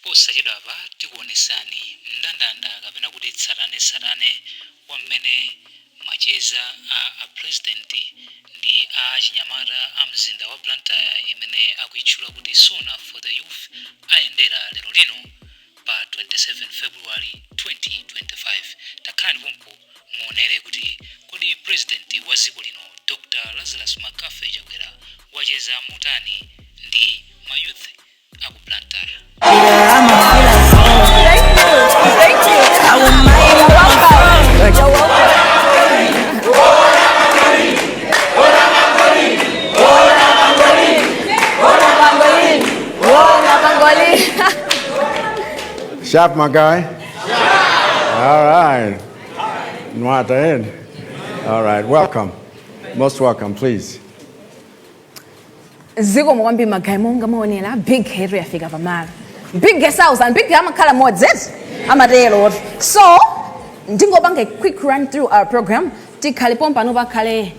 posachedwa apa tikuonesani mndandanda kapena kuti tsatanetsatane wa mmene macheza a president ndi a Anyamata a mzinda wa Blantyre imene akuitchula kuti Sona for the Youth ayendera lero lino pa 27 February 2025. Takhani pompo muonere kuti kodi president wa dziko lino Dr. Chakwera wacheza motani ndi mayouth aku Blantyre. Thank you. You're welcome. Sharp, my guy. All right. Nwata. All right. Welcome. Most welcome, please. Ziko mwambi magai monga maonela big head yafika pamala. Big guest house and big amakhala modzet. Amatelo. So, ndingobanga a quick run through our program. Tikhale pompa no bakhale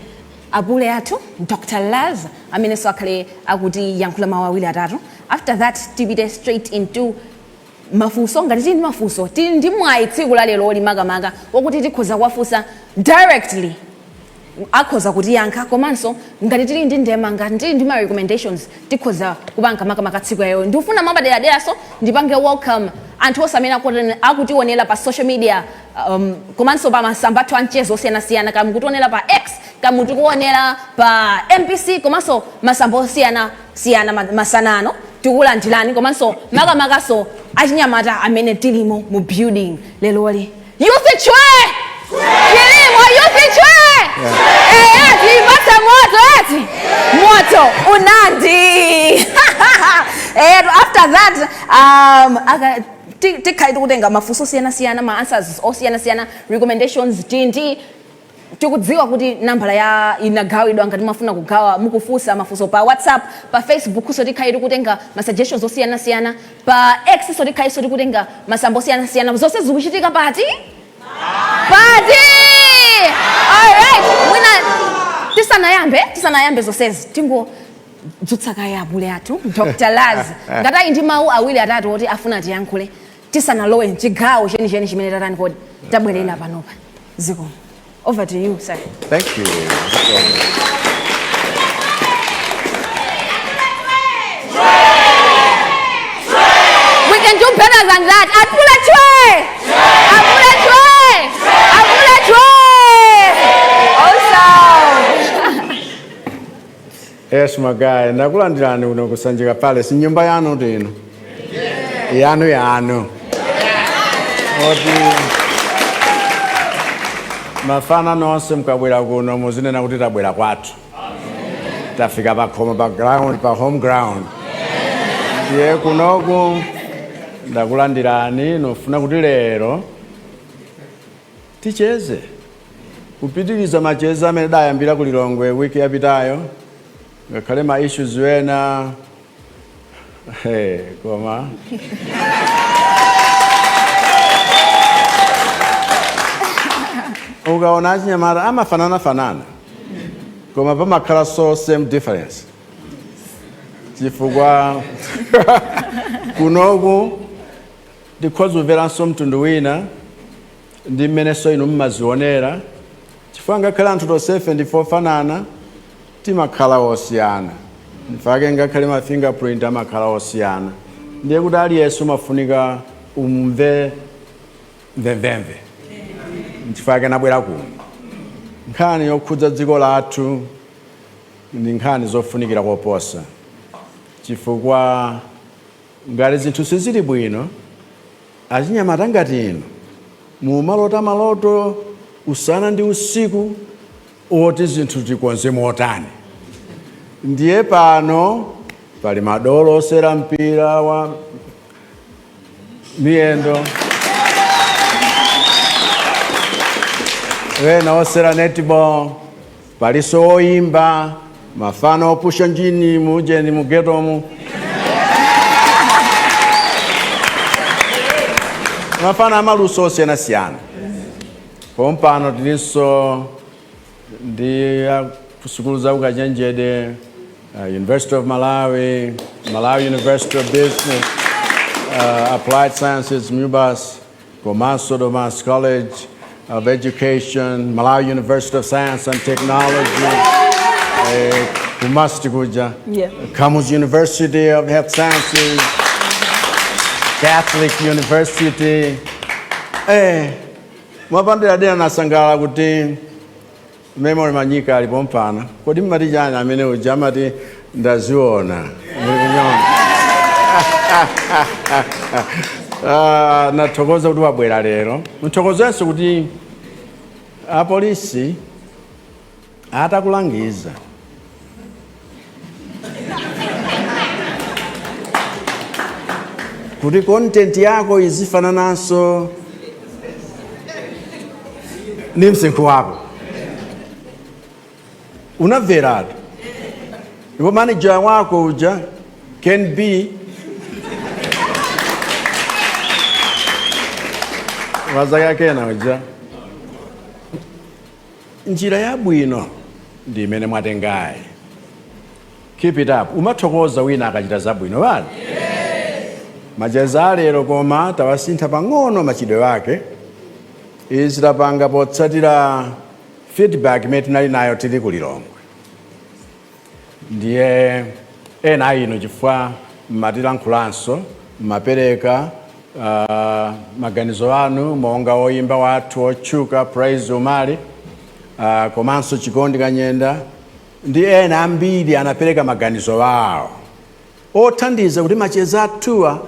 abule athu Dr. Laz amene sakhale akuti yankhula mawawili atatu. After that, tibide straight into Mafunso ngati ndi mafunso ndi mwayi tsiku la lero limaga wokuti tikhoza kwafunsa directly akhoza kuti yankha komanso ngati tili ndi ndema ngati ndi ma recommendations tikhoza kupanga makamaka tsiku yayo ndifuna mabadera so ndipange welcome anthu osamena akutionera pa social media komanso pa masamba athu anchezo osiyanasiyana kama mukutionera pa X kama mukutionera pa MPC komanso masamba osiyana masanano tikulandirani komanso makamakaso Anyamata amene tilimo mu building leloli youth chwe tilimo youth chwe ati bata moto unandi after that tikhaiti kutenga mafunso osiyana ma answers osiyana recommendations tindi tikudziwa kuti nambala ya inagawidwa ngati mafuna kugawa mukufunsa mafunso pa WhatsApp pa Facebook so tikhaiti kutenga ma suggestions osiyana pa X so tikhaiti kutenga masambo osiyana zonse zikuchitika pati all right mwina tisanayambe zonsezi tingo dzutsaka ya abule athu Dr. Laz ngati ndi mawu awiri atatu oti afuna tiyankhule tisanalowe chigawo cheni chimene tatani kodi tabwerera panopa ziko. Over to you, sir. Thank you. We can do better than that. Awesome. Yes, my guy. Ndakulandirani uno kusanjika pale. Si nyumba yanu tino. Yanu. Mafana nonse mkabwera kuno muzinena kuti tabwera kwathu. Tafika pa home ground. Ndiye kunoku ndakulandirani nofuna kuti lero ticheze. Kupitiliza macheza amene dayambira kulilongwe wiki yapitayo. Ngakhale ma issues wena koma ukaona Anyamata amafanana koma pamakhala so same difference chifukwa kunoku ndikhoza kumveranso mtundu wina ndi mmeneso inu mmazionera chifukwa ngakhale anthu tonsefe ndife ofanana timakhala osiyana ndifake ngakhale ma fingerprint amakhala osiyana ndiye kuti aliyense umafunika umve mvemvemve nchifake nabwera kuno nkhani yokhudza dziko lathu ndi nkhani zofunikira koposa chifukwa ngati zinthu sizili bwino Anyamata ngati ino mumalota maloto usana ndi usiku oti zinthu tikonze motani ndiye pano pali madolo osera mpira wa miyendo wena osera netball paliso oyimba mafano opusha njini mujeni mugetomu mafano amaluso osiyana pompano tiliso ndi kusukulu za ukanyenjede University of Malawi, Malawi University of Business, Applied Sciences, MUBAS, Komaso Domas College of Education, Malawi University of Science and Technology, Kumastikuja, Kamus University of Health Sciences, Catholic University. Mwapandira dena nasangala kuti memory manyika alipompana. Kodi mmati jana amene ujamati ndaziona. Nathokoza kuti wabwera lero. Mthokozenso kuti apolisi atakulangiza kuti content yako izifanananso ni msinkhu wako. Unamveratu. Ndipo manager wako uja can be wazakakena uja njira yabwino ndi imene mwatengayi. Keep it up. Umathokoza wina akachita zabwino bali? Macheza alero koma tawasintha pang'ono machidwe wake. Izi tapanga potsatira feedback imene tinali nayo tili kulilongwe. Ndiye ena ino chifukwa mmatilankhulanso mmapereka maganizo anu monga oyimba wathu otchuka Praise Umali, komanso Chikondi Kanyenda ndi ena ambiri anapereka maganizo wawo othandiza kuti macheza athuwa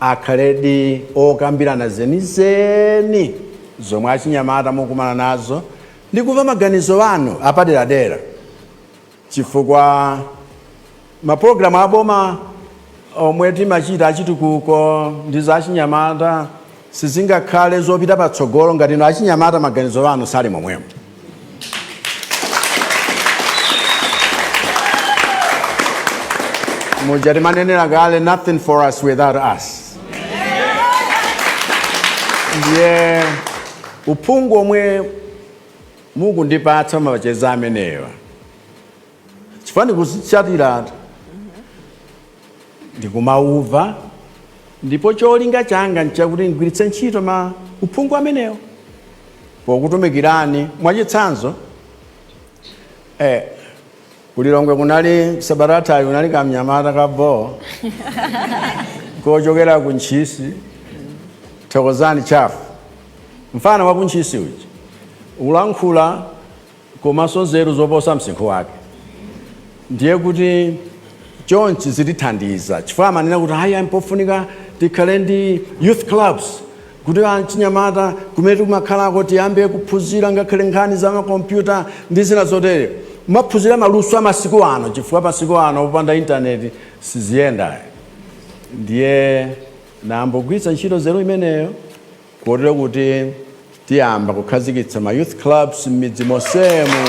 akhaledi okambirana zenizeni zomwe achinyamata mukumana nazo ndi kumva maganizo wanu apaderadera, chifukwa mapulogalamu aboma omwe timachita achitukuko ndi za achinyamata sizingakhale zopita patsogolo ngati ino achinyamata maganizo wanu sali momwemo. Mujati manenera kale nothing for us without us. Ndiye uphungu omwe mukundipatsa macheza amenewa chifani kuzichatiratu ndikumauva ndipo cholinga changa nchakuti ngwiritse ntchito uphungu amenewo pokutumikirani. Mwachitsanzo kulilongwe kunali sabarata kunali kamnyamata kabo kochokera kunchisi Thokozani chafu mfana wa kunchisi uchi ulankhula komanso nzeru zoposa msinkhu wake. Ndiye kuti chonchi zitithandiza chifukwa amanena kuti haya mpofunika tikhale ndi youth clubs kuti achinyamata kumene kumakhalako tiyambe kuphunzira ngakhale nkhani za makompyuta ndi zina zotere. Maphunzira maluso amasiku ano chifukwa masiku ano popanda intaneti siziyenda. Ndiye nambogwiritsa ntchito nzeru imeneyo kotero kuti tiyamba kukhazikitsa ma youth clubs m'midzi monsemu.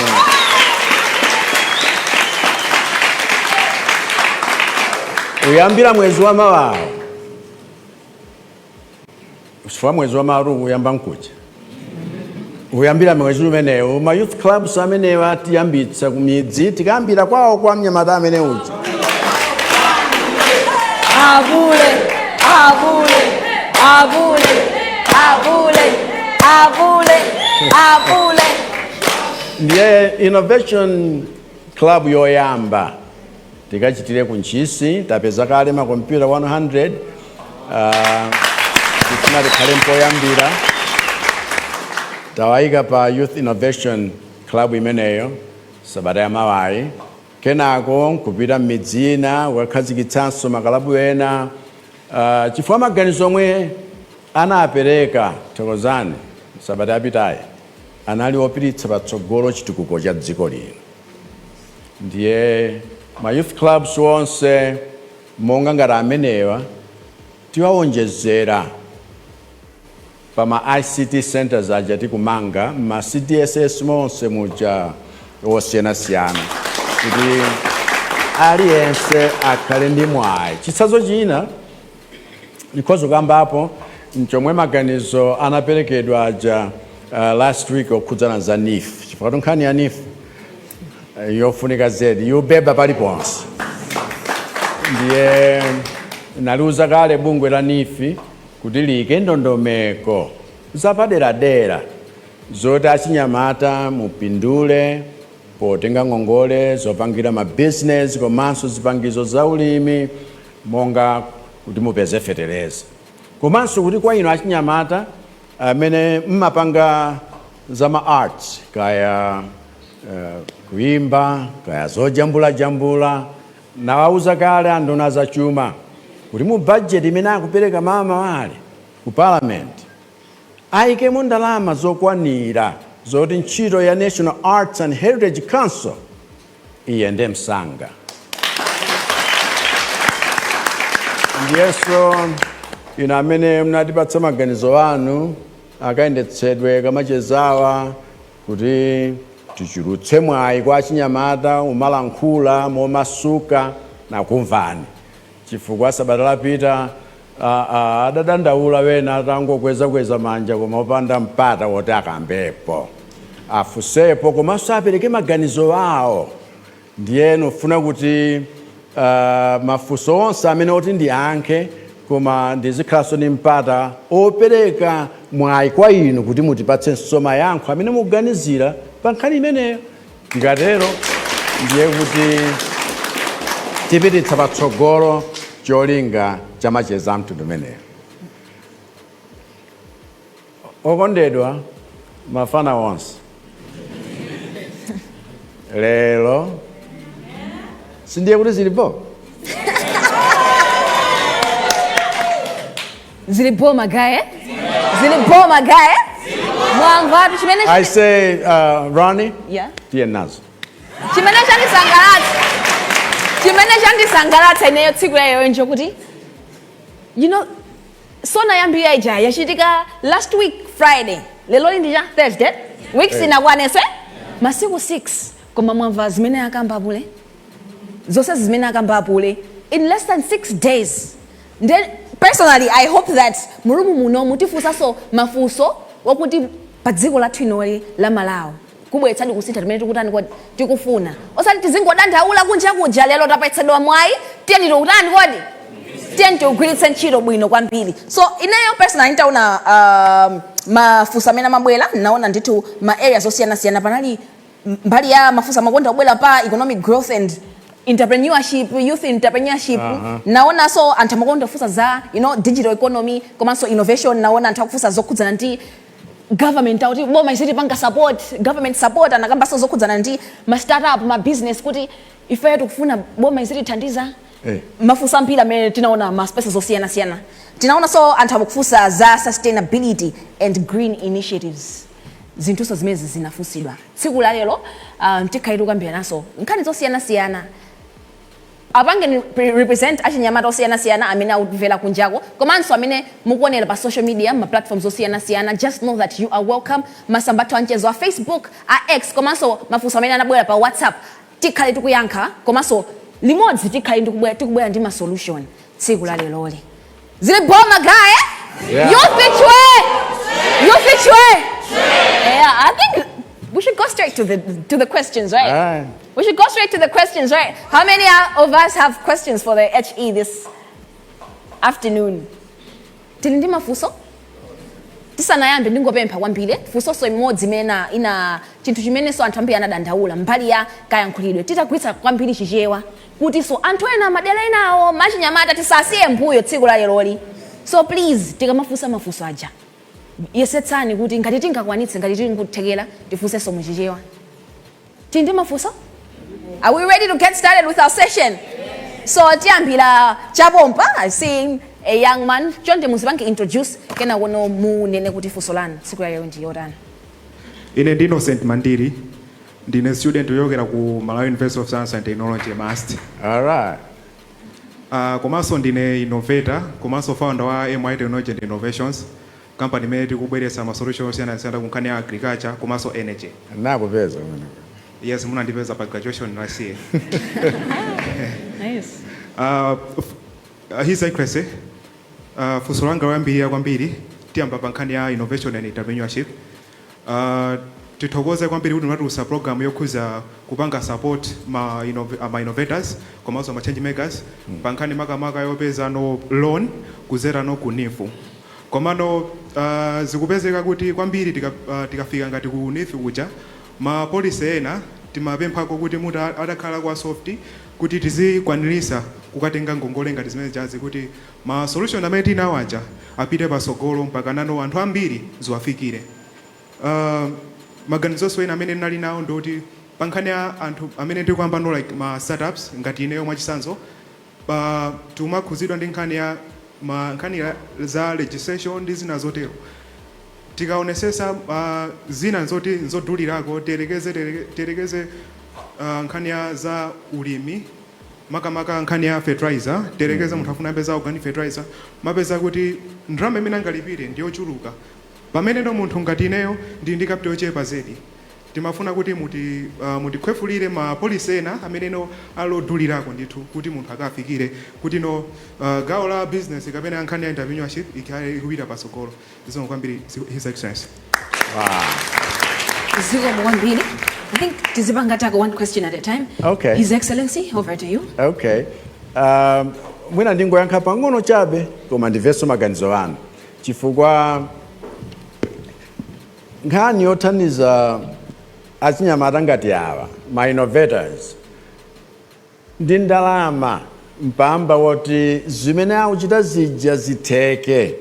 Uyambira mwezi wa Mawa. Chifukwa mwezi wa Mawa uyamba nkuja. Uyambira mwezi umeneyo ma youth clubs amenewa tiyambitsa kumidzi tikambira kwawo kwa mnyamata amene uja. Abule, abule, abule, abule, abule, abule. Ndiye innovation club yoyamba tikachitire kunchisi tapeza kale makompyuta 100 tikuna tikhale mpoyambira tawayika pa youth innovation club imeneyo sabata ya Mawayi. Kenako kupita m'midzina kukhazikitsanso makalabu ena chifukwa maganizo omwe anapereka Thokozani sabata yapitayi anali opititsa patsogolo chitukuko cha dziko lino. Ndiye ma youth clubs onse monga ngati amenewa tiwawonjezera pa ma ICT centers aja tikumanga ma CDSS monse muja osiyanasiyana kuti aliyense akhale ndi mwayi. Chitsanzo china nikhoza kukambapo nchomwe maganizo anaperekedwa aja last week okhudzana za NIF. Chifukwa nkhani ya NIF yofunika zedi yobeba paliponse. Ndiye naliuza kale bungwe la nifi kuti liyike ndondomeko zapaderadera zoti achinyamata mupindule potenga ngongole zopangira mabizinesi komanso zipangizo za ulimi monga kuti mupeze fetereza komanso kuti kwa ino achinyamata amene mmapanga za ma-arts kaya kuimba kaya zojambula nawauza kale anduna za chuma kuti mu budget imene akupereka mama wale ku parliament ayikemo ndalama zokwanira zoti ntchito ya National Arts and Heritage Council iyende msanga. Ndiyeso ina amene mnatipatsa maganizo anu akayendetsedwe kamachezawa kuti tichulutse mwayi kwa achinyamata umalankhula momasuka na kumvani chifukwa sabata lapita adadandaula wena atangokweza manja koma opanda mpata woti akambepo afusepo komanso apereke maganizo awo. Ndiyeno ufuna kuti mafunso onse amene oti ndiyankhe koma ndizikhalanso ni mpata opereka mwayi kwa inu kuti mutipatsenso mayankho amene mukuganizira pa nkhani imeneyo. Tikatero ndiye kuti tipititsa patsogolo cholinga chamacheza mtundu umeneyo. Okondedwa mafana onse lero sindiye kuti zilipo Zilipo magaye? Mwamva chimene I say Ronnie, yeah. tiye nazo Chimene chandisangalatsa ineyo tsiku yayo njo kuti Sona yambira ija yachitika last week Friday, lelo ndija Thursday, weeks inakwanese masiku 6 koma mwamva zimene akambapule zonse zimene akambapule in less than 6 days. Then personally I hope that mulumu muno mutifunsaso mafunso wakuti pa dziko lathu inoli la Malawi kubwetsadi kusintha timene tikutani kodi tikufuna osati tizingodandaula kunja kuja lero tapatsidwa mwayi tiyeni tikutani kodi tiyeni tigwiritse ntchito bwino kwambiri. So ineyo personally nitaona mafunso amene amabwera naona ndithu ma areas osiyana panali mbali ya mafunso amakonda kubwera pa economic growth and entrepreneurship, youth entrepreneurship. Naona so anthu amakonda kufunsa za digital economy komanso innovation. Naona anthu akufunsa zokhudzana ndi government auti boma isiti panga government support anakambaso zokhudzana ndi ma startup ma business kuti ife tikufuna boma isiti thandiza mafunso ambiri amene tinaona ma spaces osiyana. Tinaona so anthu akufunsa za sustainability and green initiatives. Zinthuso zimezi zinafunsidwa tsiku la lero tikhayitu kambira naso nkhani zosiyana apange represent achinyamata osiyana amene akubvera kunjako komanso amene mukuonera pa social media ma platforms osiyana. Just know that you are welcome. Masambatho anchezo a Facebook a X komanso mafunso amene anabwera pa WhatsApp tikhale tikuyankha komanso limodzi tikhale tikubwera ndi ma solution tsiku la leloli. Zili boma gaye? Youth way. Yeah, I think we should go straight to the questions, right? We should go straight to the questions, right? How many of us have questions for the HE this afternoon? Tilindi mafunso? Tisanayambe ndingopempha kwambiri funso so imodzi imene ina chinthu chimene so anthu ambiri anadandaula mbali ya kayankhulidwe titagwiritsa kwambiri chichewa kuti so anthu ena madera enawo machinyamata tisasiye mbuyo tsiku la leloli. So please tikamafunsa mafunso aja yesetsani kuti ngati tingakwanitse ngati tinguthekera tifunsenso muchichewa. Tindi mafunso? Are we ready to get started with our session? So tiyambira chapompa. I see a young man. Chonde muzipange introduce kena wono munene kuti funso lanu tsiku yayo ndi yotani. Ine ndi Innocent Mandiri, ndine student oyokera ku Malawi University of Science and Technology MAST. All right. Komanso ndine innovator, komanso founder wa MI Technology and Innovations. Company imene tikubweretsa ma solutions osiyana ku nkhani ya agriculture komanso energy. Nakupeza. Yes, munandipeza pa graduation last year. Nice. His Excellency, funso langa kwambiri tiyamba pa nkhani ya innovation and entrepreneurship. tithokoze kwambiri kuti munatulutsa program yokhuza kupanga support ma innovators komanso ma change makers pa nkhani makamaka yopeza no loan kuzera no kunifu komano zikupezeka kuti kwambiri tikafika ngati ku nifu kuja ma policy ena timapemphako kuti muti adakhala kwa soft kuti tizikwanirisa kukatenga ngongole ngati zimene jazi kuti ma solution amene tinawaja apite pasogolo mpaka nano anthu ambiri ziwafikire. Maganizo ena amene nali nawo ndoti pankhani ya anthu amene ndikuyamba no like ma startups ngati ineyo mwachisanzo timakhuzidwa ndi nkhani ya nkhani za legislation ndi zina zotero tikaonesesa zina zoti nzodulirako terekeze nkhani ya za ulimi makamaka nkhani ya fertilizer terekeze munthu afuna apeza organic fertilizer mapeza kuti ndalama imene angalipire ndiyochuluka pamene ndo munthu ngati ineyo ndi capital yochepa zedi timafuna kuti mutikhwefulire ma policy ena amene no alodulirako ndithu kuti munthu akafikire kuti no gawo la business kapena nkhani ya entrepreneurship ikupita pasogolo zikomo kwambiri his excellency. Zikomo kwambiri. I think tizipanga tako one question at a time. Okay. His Excellency, over to you. Okay. Mwina ndingoyankha pang'ono chabe koma ndimvenso maganizo anu chifukwa nkhani yothandiza achinyamata ngati awa ma innovators ndi ndalama mpamba woti zimene akuchita zija zitheke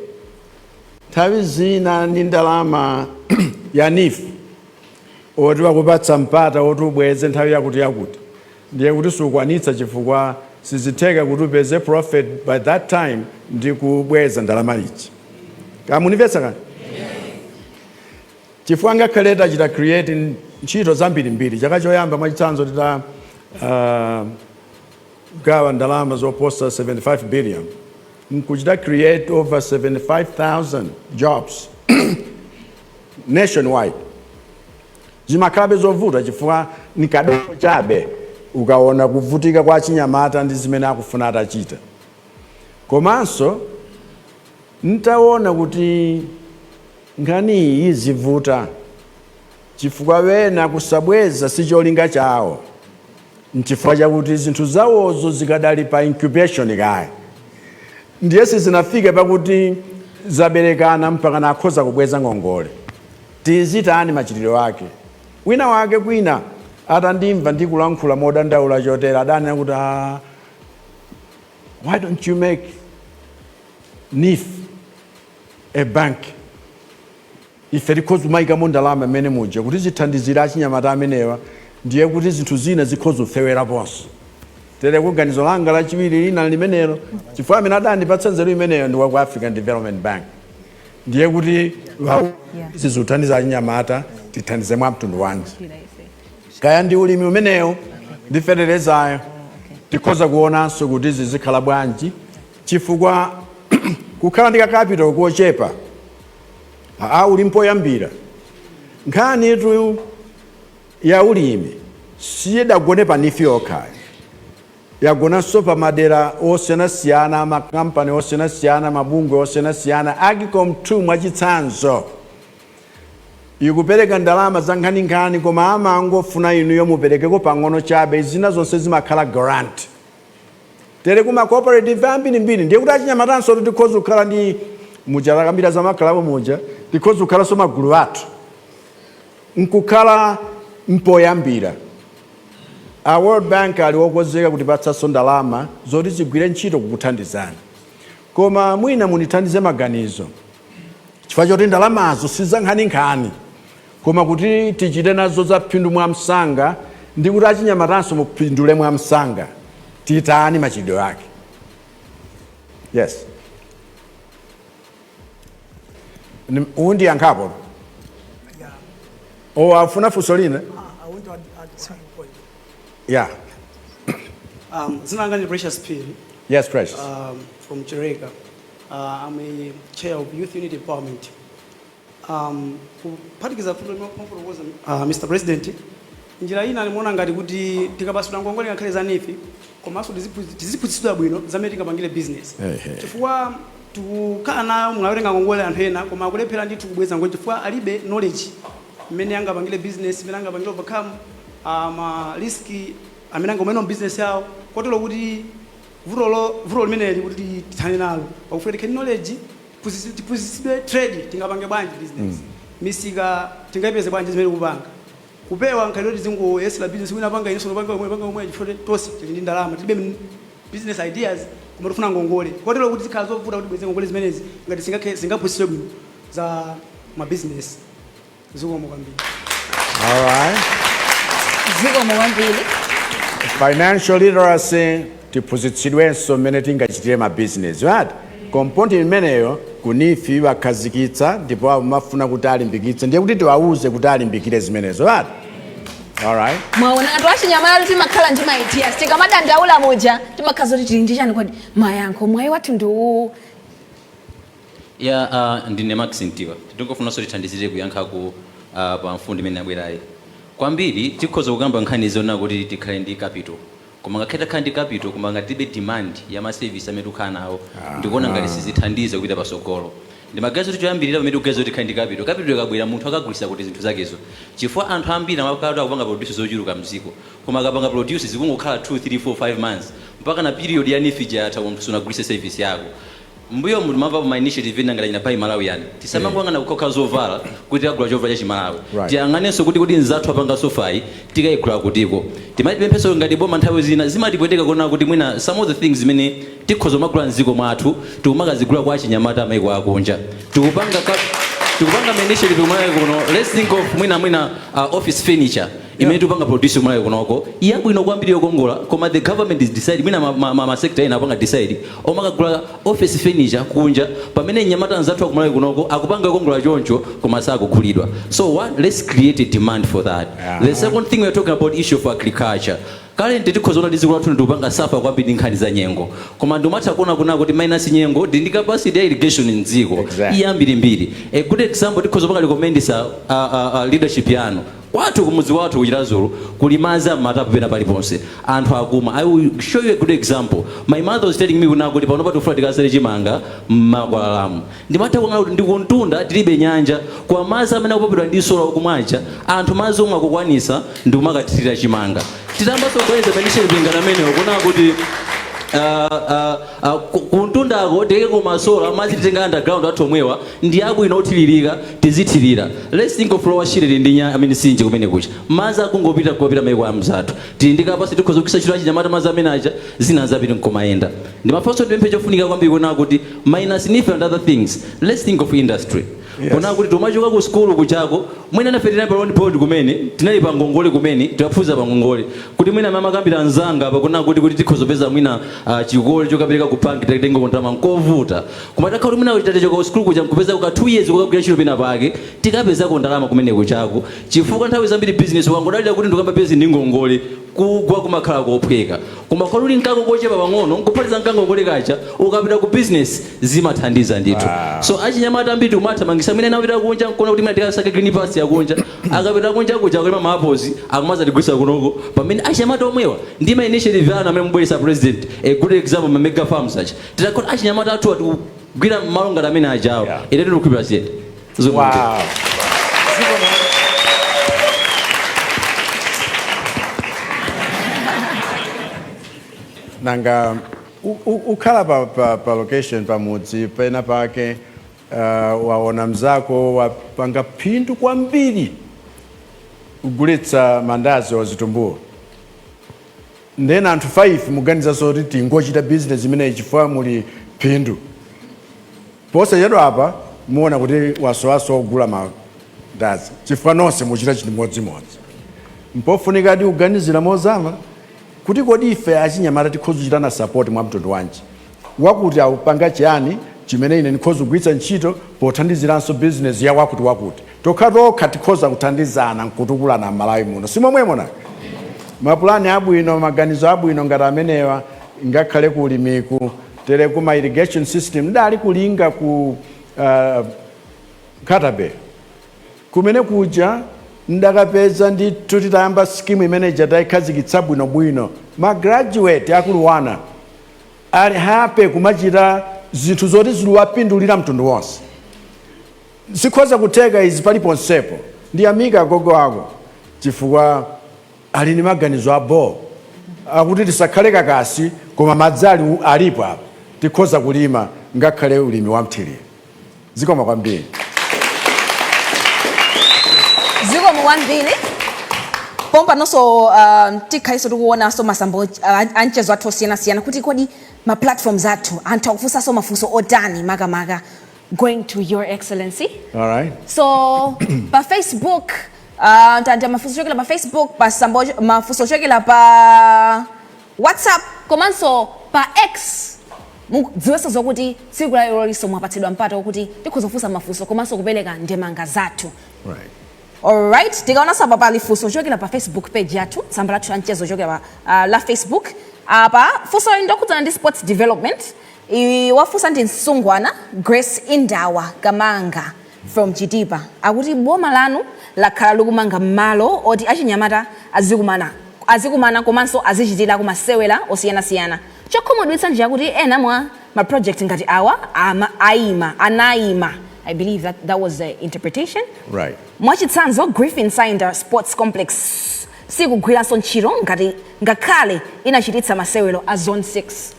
nthawi zina ndi ndalama ya nifu oti wakupatsa mpata woti ubweze nthawi yakuti ndiye kuti sukwanitsa chifukwa sizitheka kuti upeze profit by that time ndi kubweza ndalama ichi. Kamunimvetsa kani? Chifukwa ngakhale tachita create ntchito zambirimbiri chaka choyamba mwachitsanzo gawa ndalama zoposa 75 billion nkuchita create over 75,000 jobs nationwide. Zimakhabe zovuta chifukwa nikadoko chabe ukaona kuvutika kwa chinyamata ndi zimene akufuna atachita. Komanso ntaona kuti nkhani iyi zivuta chifukwa wena kusabweza sicholinga chawo nchifukwa chakuti zinthu zawozo zikadali pa incubation kaya ndiye sizinafike pakuti zaberekana mpaka nakhoza kubweza ngongole. Tizitani machitidwe ake wina wake kwina atandimva ndikulankhula modandaula chotera adanena kuti why don't you make NIF a bank ife tikhoza kumayikamo ndalama mmene muja kuti zithandizira achinyamata amenewa ndiye kuti zinthu zina zikhoza kufeweraponso. Tere kuganizo langa lachiwiri lina limenelo chifukwa amene adandipatsa nzeru imeneyo ndi waku African Development Bank ndiye kuti zizithandiza achinyamata tithandize mwa mtundu wanji kaya ndi ulimi umeneyo ndi fertilizer tikhoza kuonanso kuti zizikhala bwanji chifukwa kukhala ndi capital kochepa ulimpo yambira nkhani itu ya ulimi siyedagone pa nifi yokha yagonanso pa madera osiyanasiyana makampani osiyanasiyana mabungwe osiyanasiyana Agicom 2 mwachitsanzo ikupereka ndalama za nkhani koma amangofuna inuyo muperekeko pang'ono chabe zina zonse zimakhala grant. Tere kuma cooperative ambirimbiri ndiye kuti achinyamatanso tikhoza kukhala ndi mujarakambira za maklabu muja tikhoza kukhala so magulu athu nkukhala mpoyambira. A World Bank ali wokonzeka kutipatsanso ndalama zoti zigwire ntchito kukuthandizani koma mwina munithandize maganizo chifukwa choti ndalamazo siza nkhani koma kuti tichite nazo za phindu mwa msanga ndi kuti achinyamatanso mupindule mwa msanga titani machitidwe ake. Yes. Undi yankhapo. Afuna funso lina? I want to add one point. Yeah. Zinangani Precious Pili. Yes, Precious. From Chakwera. I'm a chair of Youth Unity Empowerment. Kuphatikiza proposa Mr. President, njira ina alimuona ngati kuti tikapasula ngongole ngakhale za nifi komanso tiziphunzitsidwa bwino zamene tingapangire business. Chifukwa tukukhala nayo mungawerenga ngongole anthu ena koma akulephera ndithu kubweza ngongole chifukwa alibe knowledge mmene angapangire business, mmene angapangire overcome ma risk amene angomena business yawo, kotero kuti vuto limeneli kuti tithane nalo pakufuna tikhale knowledge, tiphunzitsidwe trade, tingapange bwanji business, misika tingayipeze bwanji zimene kupanga, kupewa nkhaliro tizingoyesera business wina panga inso panga omwe chifukwa tonse tili ndi ndalama, tilibe business ideas, koma tifuna ngongole, kotero kuti zikhala zovuta kuti bweze ngongole zimenezi ngati singaphunzitsidwe bwino za ma business. Zikomo kwambiri. All right. Zikomo kwambiri. Financial literacy tiphunzitsidwenso mmene tingachitire ma business, right? Component imeneyo kunifi wakhazikitsa ndipo amafuna kuti alimbikitse, ndiye kuti tiwauze kuti alimbikire zimenezo, right? All right. Mwaona anthu achinyamala timakhala ndi ideas, tikamadandaula moja timakhaza kuti tili ndi chani kodi mayankho mwayi wathu ndi uwu. Ndine Mafunso tikufuna so tithandizire kuyankha ku pa mfundo imene abwerayi. Kwambiri tikhoza kukamba nkhani zona kuti tikhale ndi capital, koma ngakhale tikhale ndi capital koma ngatibe demand ya ma service amene tikhala nawo, ndikuona ngati sizithandiza kupita pasogolo. Ndimagazo tichoyambirira pamene ugezo tikhale ndi capital ikabwera munthu akagulitsa kuti zinthu zakezo, chifukwa anthu ambiri amakhala akupanga produce zochuluka mdziko, koma akapanga produce zikungokhala 2 3 4 5 months mpaka na period ya nifija atha munthu sunagulitsa service yako. Mbuyo munthu mava pa initiative ina ngati inapai Malawi yani tisamangwanga na kukhoka zovala kuti agula chovala cha Malawi, tiyang'anenso kuti nzathu apanga sofayi tikayigula kutiko, timatipempheso ngati boma nthawi zina zimatipweteka kuona kuti mwina some of the things zimene tikhoza magula mdziko mwathu tikumakazigula kwa achinyamata amaiko akunja, tikupanga initiative Malawi kuno. Let's think of mwina office furniture imene tupanga produce Malawi kunoko iyabwino kwambiri yokongola, koma the government is decide mwina ma sector ina apanga decide omakagula office furniture kunja pamene nyamata nzathu ku Malawi kunoko akupanga yokongola choncho koma sakugulidwa. So let's create a demand for that. The second thing we are talking about issue of agriculture. Currently tikhoza dziko lathu ndikupanga safa kwambiri nkhani za nyengo, koma ndomatha kuona kuti minus nyengo ndi capacity ya irrigation mdziko iyambirimbiri. A good example tikhoza panga recommendisa leadership yanu kwathu kumudzi wathu kuchitazulu kulimaza matapu pena paliponse anthu akuma. I will show you a good example. My mother was telling me kuti pano patufuna tikasere chimanga mmakwalalamu, ndimatha kuona kuti ndikuntunda tilibe nyanja kwa mazi amene akupopedwa ndi sola kumwacha anthu mazi omwe akukwanisa ndikumakatithira chimanga. Titambaso kuweza initiative ngati amenewo kuona kuti kuntundako teke kumasola amazi titenga underground athu omwewa ndi abwino othilirika tizithirira. Let's think of lower shire ndi sinje kumene kucha mazi akungopita kupita maiko a mzathu tili ndi kapasi tikhoza kukisa chiro achinyamata mazi amene aja zina zapita nkomayenda. Ndimafunso ndipemphe chofunika kwambiri kuona kuti minus nife and other things. Let's think of industry. Kuona kuti tomachoka ku school kuchako mwina nafe tinali pa round board kumene tinali pa ngongole kumene tiwapfuza pa ngongole kuti mwina mama kambira anzanga apa kuona kuti tikhozopeza mwina chikole chokapereka kupangi tatenga kontama nkovuta, koma takhala mwina titachoka ku school kucha kupeza ka 2 years kukagwira chiro pena pake tikapezako ndalama kumene kuchako, chifukwa nthawi zambiri business wangodalira kuti ndikamba pezi ndi ngongole kugwa kumakhala kophweka, koma kwa luli nkako kochepa pang'ono nkupaliza nkangongole kacha ukapita ku business zimathandiza ndithu. So achinyamata ambiri umathamangisa mwina napita kunja nkuona kuti mwina tikasake green pass yakunja akapita kunja kuja kulima maapozi akumaza tigwisa kunoko pamene achinyamata omwewa ndi ma initiative anu amene mubweresa president. A good example ma mega farms achi titakona achinyamata athu atikugwira malonga amene ajawo ine tikukhulupirira zedi. Wow. Nanga ukhala pa location pamudzi pena pake waona mzako wapanga phindu kwambiri kugulitsa mandazi ozitumbuwa, then anthu 5 muganiza kuti tingochita business imene chifukwa muli phindu, posachedwa apa muona kuti wasowaso ogula mandazi chifukwa nonse muchita chimodzimodzi. Mpofunika ati kuganizira mozama kuti kodi ife achinyamata tikhoza kuchitana support mwa mtundu wanji wakuti akupanga chiyani chimene ine ndikhoza kugwiritsa ntchito pothandiziranso business ya wakuti tokha tikhoza kuthandizana nkutukulana Malawi muno simomwemona. Mapulani abwino maganizo abwino ngati amenewa ngakhale ku ulimiku tere kuma irrigation system ndali kulinga ku Katabe kumene kuja ndakapeza ndi tutitayamba scheme imene jatayikhazikitsa bwinobwino ma graduate akuluwana ali happy kumachita zinthu zoti ziliwapindulira mtundu wonse. Zikhoza kuteka izi paliponsepo ndiyamika gogo ako chifukwa ali ndi maganizo abo akuti tisakhale kakasi koma madzi alipo apa tikhoza kulima ngakhale ulimi wa mthiriro. Zikomo kwambiri. Zikomo kwambiri. Pompa nonso tikhaliso tikuonanso masambo anchezo athu osiyanasiyana kuti kodi ma platforms athu anthu akufunsanso mafunso otani makamaka going to your excellency. All right. So pa Facebook tanda mafunso chokela pa Facebook pa sambo mafunso chokela pa WhatsApp komanso pa X mudziwesa zokuti tsiku la lero liso mwapatsidwa mpata wokuti tikhoza kufunsa mafunso komanso kupereka ndemanga zathu. Right. Alright, tikaona sapa pali funso chokela pa Facebook page yathu tsamba lathu anchezo chokela la Facebook apa funso ndokhudzana ndi sports development wafunsa ndi Msungwana Grace Indawa Kamanga from Chitipa akuti boma lanu lakhala likumanga malo oti achinyamata azikumana komanso azichitira kumasewera osiyanasiyana chokhumudwitsa nje akuti ena mwa ma project ngati awa anayima. I believe that was the interpretation. Right. Mwachitsanzo Griffin Cinder Sports Complex sikugwiranso ntchito ngati ngakhale inachititsa masewero a Zone 6.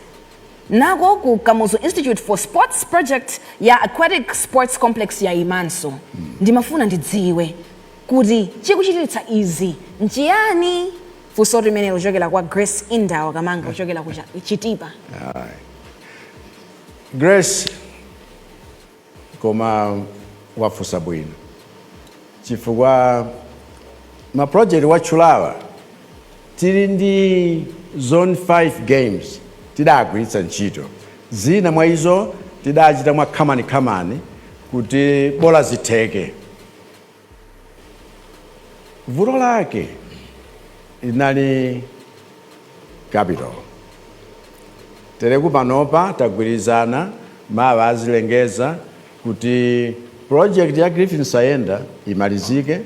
Nako ku Kamuzu Institute for Sports project ya Aquatic Sports Complex ya imanso. Ndimafuna ndidziwe kuti chikuchititsa izi nchiyani funso limene lochokera kwa Grace Indawa Kamanga lochokera ku Chitipa. Grace koma wafunsa bwino chifukwa ma project wachulawa tili ndi Zone 5 games tidagwiritsa ntchito zina mwa izo tidachita mwa khamani kuti bola zitheke. Vuto lake linali capital. Tereku panopa tagwirizana mawa azilengeza kuti project ya Griffin Cinder imalizike,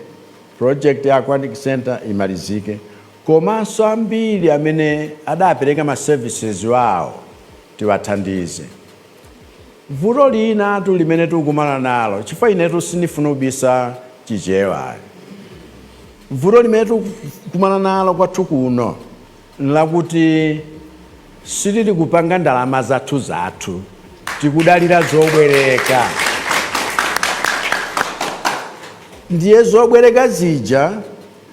project ya Aquatic Center imalizike, komanso ambiri amene adapereka ma services wawo tiwathandize. Vuto lina limene tikukumana nalo chifukwa inetu sindifuna kubisa chichewa. Vuto limene tikukumana nalo kwathu kuno lakuti sitili kupanga ndalama zathu tikudalira zobwereka. Ndiye zobwereka zija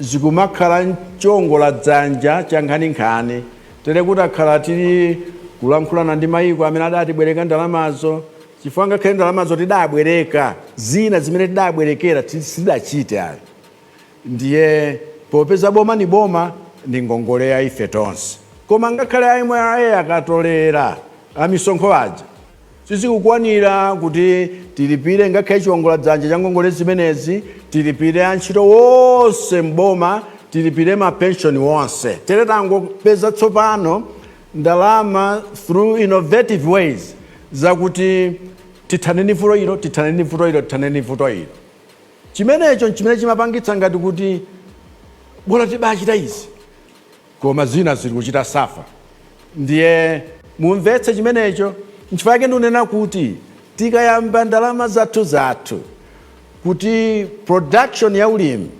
zikumakhala mchongola dzanja chankhani tere kuti akhala tili kulankhulana ndi mayiko amene adatibwereka ndalamazo chifukwa ngakhale ndalamazo tidabwereka zina zimene tidabwerekera tidachite ayi. Ndiye popeza boma ni boma ndi ngongole ya ife tonse koma ngakhale aimwe aye akatolera amisonkho aja sizikukwanira kuti tilipire ngakhale chiwongola dzanja cha ngongole zimenezi, tilipire antchito wonse mboma, tilipire ma pension wonse. Tere tangopeza tsopano ndalama through innovative ways zakuti tithaneni vuto ilo. Chimenecho chimene chimapangitsa ngati kuti bola tibachita izi koma zina zili kuchita safa. Ndiye mumvetse chimenecho nchifukwa ndinena kuti tikayamba ndalama zathu kuti production ya ulimi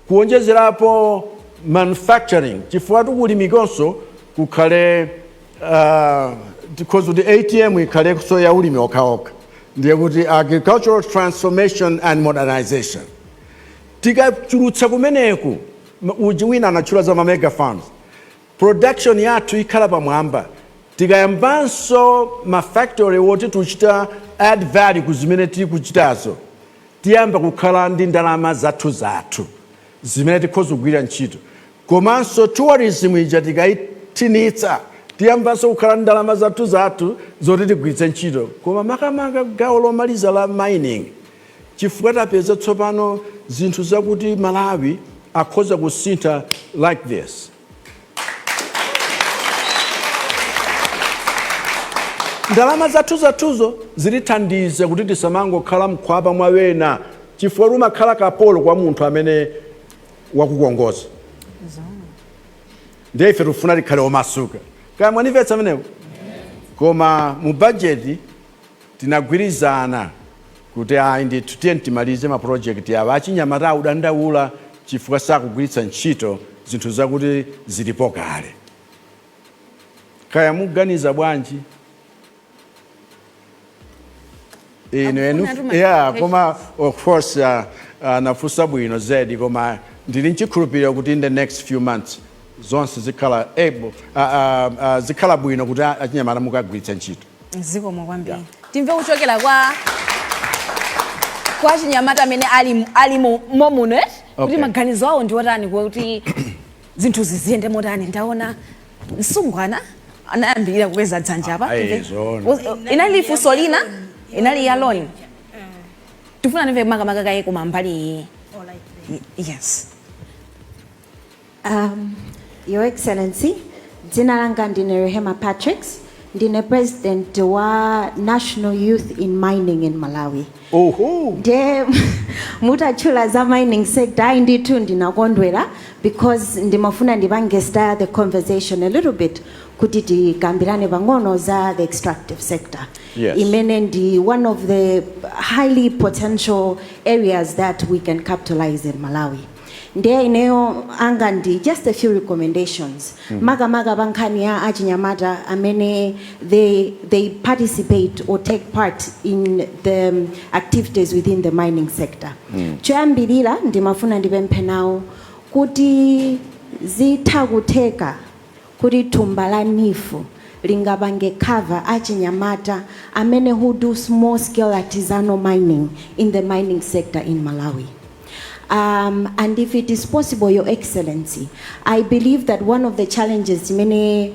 kuonjezerapo manufacturing chifukwa tukulimikonso kukhale because the ATM ikhale so ya ulimi okhaokha. Ndiye kuti agricultural transformation and modernization tikachulutsa kumeneku wina anachula za mega farms production yathu ikhala pamwamba tikayambanso ma factory woti tuchita add value kuzimene tili kuchitazo tiyamba kukhala ndi ndalama zathu zimene tikhoza kugwira ntchito komanso tourism ija tikayithinitsa tiyambanso kukhala ndi ndalama zathu zoti tigwiritse ntchito koma makamaka gawo lomaliza la mining chifukwa tapeza tsopano zinthu zakuti Malawi akhoza kusintha like this. Ndalama zathuzo zilithandiza kuti tisamangokhala mkhwapa mwawena chifukwa lumakhala kapolo kwa munthu amene wakukongoza. Ndiye ife tufuna tikhale omasuka. Kaya mwanimvetsa amenewo? Koma mu budget tinagwirizana kuti ayi ndithu tiye timalize ma project awa achinyamata akudandaula chifukwa sakugwiritsa ntchito zinthu zakuti zilipo kale. Kaya muganiza bwanji? Yeah, koma of course nafusa bwino zedi koma ndili nchikhulupirira kuti in the next few months zonse zikhala able zikhala bwino kuti achinyamata mukagwiritsa ntchito. Zikomo kwambiri. Timve kuchokera kwa achinyamata amene ali momuno kuti maganizo awo ndi otani kuti zinthu ziziyende motani. Ndaona msungwana anayambirira kukweza dzanja apa. Inali funso lina inali ya loan. Tufuna nive makamaka kaye kumambali. Yes. Your Excellency, dzina langa ndine Rehema Patricks, ndine president wa National Youth in Mining in Malawi. De mutachula za mining sector ndithu ndinakondwera because ndimafuna ndipange start the conversation a little bit kuti tikambirane pang'ono za the extractive sector. Yes. Imene ndi one of the highly potential areas that we can capitalize in Malawi. Ndiye ineyo anga ndi just a few recommendations. Maga bankhani ya achinyamata amene they participate or take part in the activities within the mining sector. Choyambirira ndimafuna ndipemphe nawo kuti zitha kutheka kuti thumba la nifu lingabange cover achinyamata amene who do small scale artisanal mining in the mining sector in Malawi. And if it is possible, Your Excellency, I believe that one of the challenges many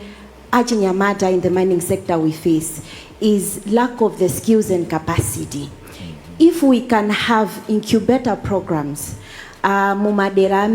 achinyamata in the mining sector we face is lack of the skills and capacity. If we can have incubator programs, mumadera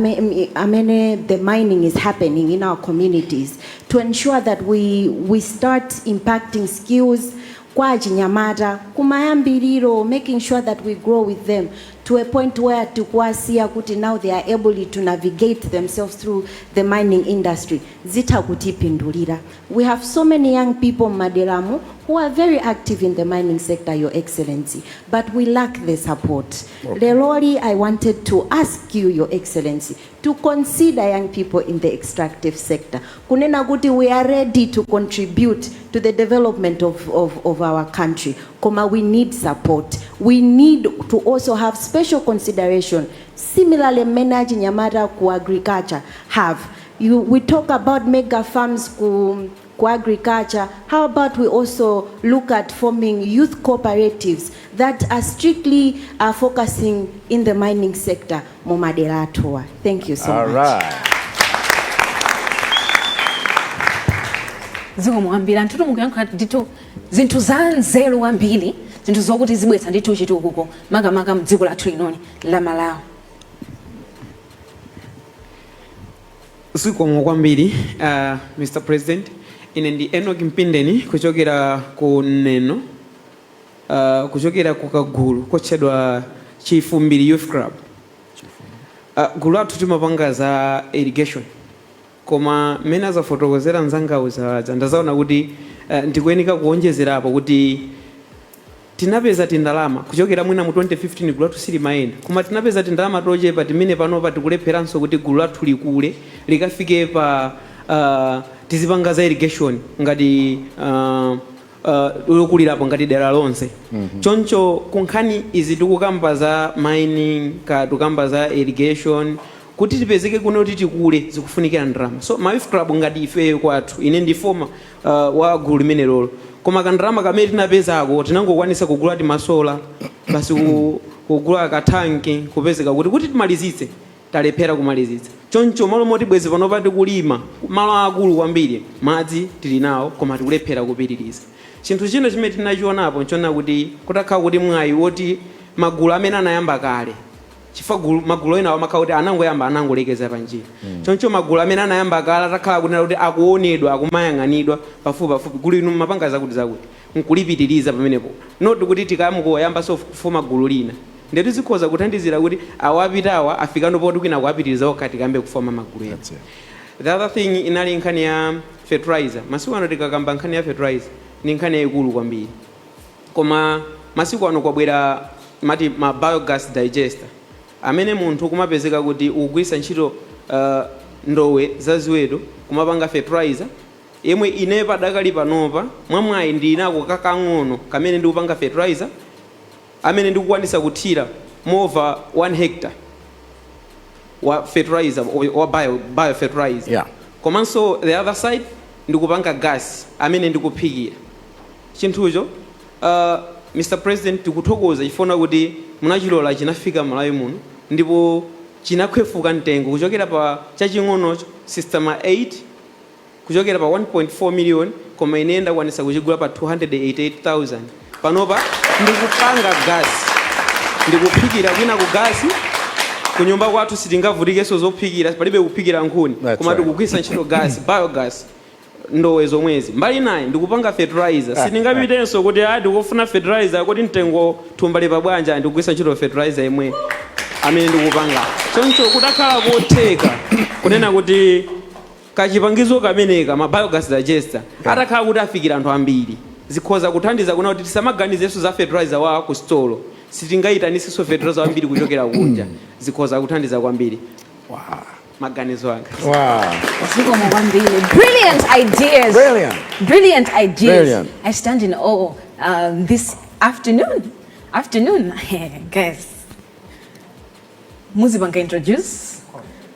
amene the mining is happening in our communities, to ensure that we start impacting skills kwa achinyamata kumayambiriro, making sure that we grow with them to a point where tukwasiya kuti now they are able to navigate themselves through the mining industry. Zita kutipindulira. We have so many young people maderamu who are very active in the mining sector, Your Excellency, but we lack the support. Leroli, I wanted to ask you, Your Excellency, to consider young people in the extractive sector. Kunena kuti we are ready to contribute to the development of our country. Koma, we need support. We need to also have special consideration. Similarly, managing Anyamata ku agriculture have. We talk about mega farms ku agriculture. How about we also look at forming youth cooperatives that are strictly focusing in the mining sector? Momaderatua. Thank you so much. All right. Zikomo ambira ntutu mukuyankha ndithu zinthu za nzeru wambiri zinthu zokuti zibwetsa ndithu chitukuko makamaka mdziko lathu linoni la Malawi. Zikomo kwambiri Mr. President, ine ndi Enoch Mpindeni kuchokera ku Neno, kuchokera ku kagulu kotchedwa Chifumbiri Youth Club. Gulu athu timapanga za irrigation, koma mmene azafotokozera mzangawo ndazaona kuti ndikuyenika kuonjezerapo kuti tinapeza tindalama kuchokera mwina mu 2015 gulu athu silimayenda, koma tinapeza tindalama tochepa timene panopa tikulepheranso kuti gulu lathu likule likafike pa tizipanga za irrigation ngati lokulirapo ngati dera lonse. Choncho kunkhani izi tikukamba za mining tukamba za irrigation kuti tipezeke kuno kuti tikule zikufunikira ndalama. So ma youth club ngati ifeyo kwathu, ine ndi former wa gulu limene lolo, koma kandalama kamene tinapezako tinangokwanisa kugula timasola basi kugula katanki kupezeka kuti timalizitse talephera kumalizitsa. Choncho malo moti bwezi panopa tikulima malo akulu kwambiri madzi tili nawo koma tikulephera kupitiriza. Chinthu chino chimene tinachionapo nchona kuti kutakhala kuti mwayi woti magulu amene anayamba kale chifukwa magulu ena amakhala kuti anangoyamba anangolekeza panjira. Choncho magulu amene anayamba kale atakhala kuti akuonedwa akumayang'anidwa pafupi gulu inu mapanga zakuti nkulipitiriza pamenepo, not kuti tikamukoyamba so kufuma gulu lina. Ndetu zikhoza kuthandizira kuti awapitawa afikano poti kwina kuwapitiriza okati kambe kufoma magulu ena. The other thing inali nkhani ya fertilizer. Masiku ano tikakamba nkhani ya fertilizer ni nkhani yaikulu kwambiri, koma masiku ano kwabwera mati ma biogas digester amene munthu kumapezeka kuti ukugwisa ntchito ndowe zaziweto kumapanga fertilizer yemwe ine padakali panopa mwamwayi ndinako kakang'ono kamene ndikupanga fertilizer amene ndikukwanisa kuthira more over 1 hectare wa fertilizer wa bio fertilizer. Yeah. Komanso the other side ndikupanga gas amene ndikuphikira chinthucho. Mr. President, tikuthokoza chifuna kuti munachilola chinafika Malawi muno ndipo chinakhwefuka mtengo kuchokera pa chaching'onocho system 8 kuchokera pa 1.4 million koma inenda kwanisa kuchigula pa 288,000. Panopa ndikupanga gas ndikuphikira kwina ku gas kunyumba kwathu sitingavutikenso zophikira palibe kuphikira nkhuni koma tikugwisa ntchito gas biogas ndowe zomwezi. Mbali naye ndikupanga fertilizer sitingapitenso kuti ndikufuna fertilizer kuti mtengo thumbale pabwanja ndikugwisa ntchito fertilizer yemwe amene ndikupanga choncho kutakhala kotheka kunena kuti kachipangizo kameneka ma biogas digester atakhala kuti afikira anthu ambiri zikhoza kuthandiza kuna kuti tisamaganizenso za fertilizer wa ku stolo sitingayitanisenso fertilizer ambiri kuchokera kunja zikhoza kuthandiza kwambiri. Maganizo anga. Brilliant ideas. Brilliant ideas. Brilliant. I stand in awe this afternoon. Guys. Muzibanga introduce.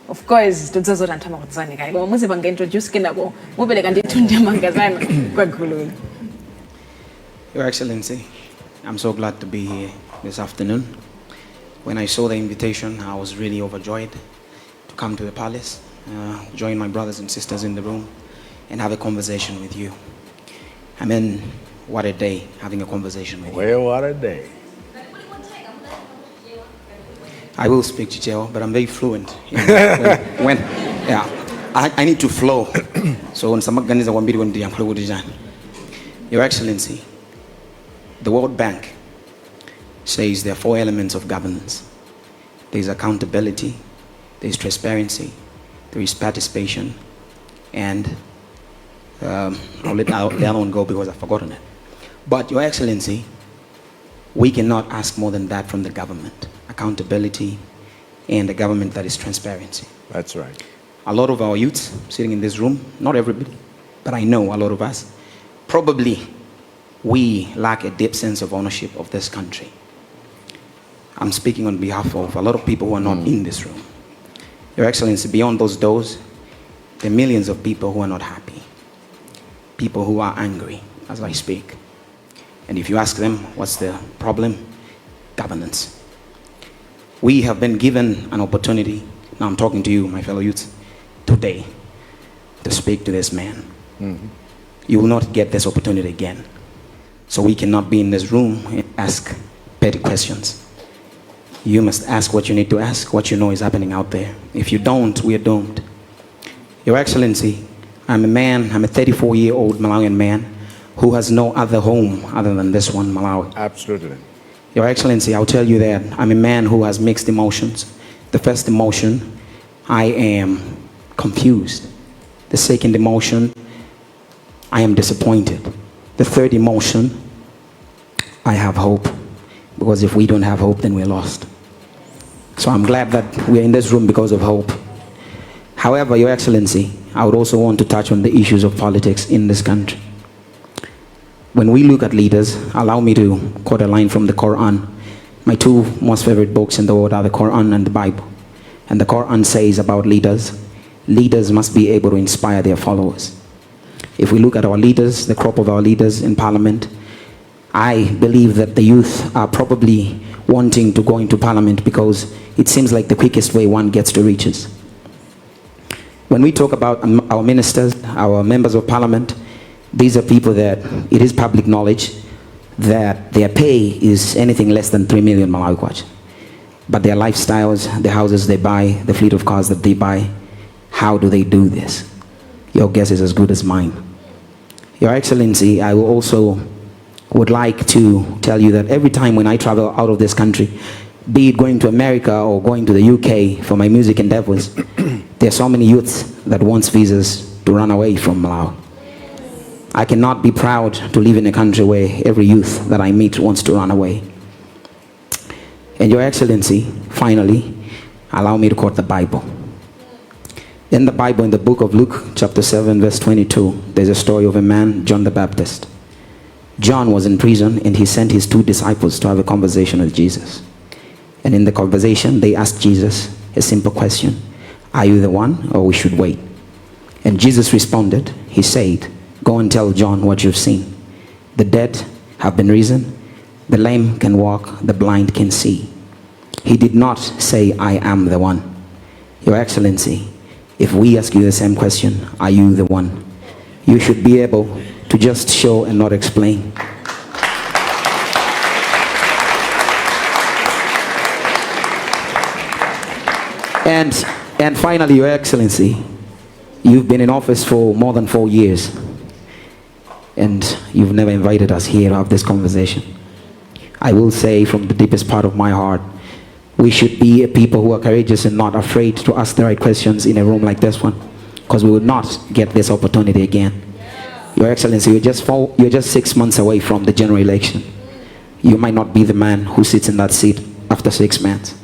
Of course, tuzozo rantama kutsani kai. Muzibanga introduce kinako. Mubeleka nditunde mangazana kwa gulu. Your Excellency, I'm so glad to be here this afternoon. When I saw the invitation, I was really overjoyed to come to the palace, join my brothers and sisters in the room, and have a conversation with you. I mean, what a day, having a conversation with you. Well, what a day. I will speak Chichewa, but I'm very fluent. I need to flow. So, Your Excellency, the World Bank says there are 4 elements of governance. There is accountability, there is transparency, there is participation, and I'll let the other one go because I've forgotten it. But Your Excellency, we cannot ask more than that from the government. Accountability and a government that is transparency. That's right. A lot of our youths sitting in this room, not everybody, but I know a lot of us, probably we lack a deep sense of ownership of this country. I'm speaking on behalf of a lot of people who are not in this room. Your Excellency, beyond those doors, there are millions of people who are not happy. People who are angry as I speak. And if you ask them, what's the problem? Governance. We have been given an opportunity, now I'm talking to you, my fellow youths, today, to speak to this man. You will not get this opportunity again. So we cannot be in this room and ask petty questions. You must ask what you need to ask, what you know is happening out there. If you don't, we are doomed. Your Excellency, I'm a 34-year-old Malawian man who has no other home other than this one, Malawi. Absolutely. Your Excellency, I'll tell you that I'm a man who has mixed emotions. The first emotion, I am confused. The second emotion, I am disappointed. The third emotion, I have hope. Because if we don't have hope, then we're lost. So I'm glad that we're in this room because of hope. However, Your Excellency, I would also want to touch on the issues of politics in this country. When we look at leaders, allow me to quote a line from the Quran. My 2 most favorite books in the world are the Quran and the Bible. And the Quran says about leaders, leaders must be able to inspire their followers. If we look at our leaders, the crop of our leaders in Parliament, I believe that the youth are probably wanting to go into Parliament because it seems like the quickest way one gets to riches. When we talk about our ministers, our members of Parliament, these are people that it is public knowledge that their pay is anything less than 3 million Malawi kwacha. But their lifestyles, the houses they buy, the fleet of cars that they buy, how do they do this? Your guess is as good as mine. Your Excellency, I will also would like to tell you that every time when I travel out of this country, be it going to America or going to the UK for my music endeavors, there are so many youths that wants visas to run away from Malawi. I cannot be proud to live in a country where every youth that I meet wants to run away. And Your Excellency, finally, allow me to quote the Bible. In the Bible, in the book of Luke, chapter 7, verse 22, there's a story of a man, John the Baptist. John was in prison and he sent his 2 disciples to have a conversation with Jesus. And in the conversation, they asked Jesus a simple question: are you the one, or we should wait? And Jesus responded. He said, go and tell John what you've seen. The dead have been risen, the lame can walk, the blind can see. He did not say, I am the one. Your Excellency, if we ask you the same question, are you the one? You should be able to just show and not explain. And finally, Your Excellency, you've been in office for more than 4 years, and you've never invited us here to have this conversation. I will say from the deepest part of my heart, we should be a people who are courageous and not afraid to ask the right questions in a room like this one, because we will not get this opportunity again. Your Excellency, you're just 6 months away from the general election. You might not be the man who sits in that seat after 6 months.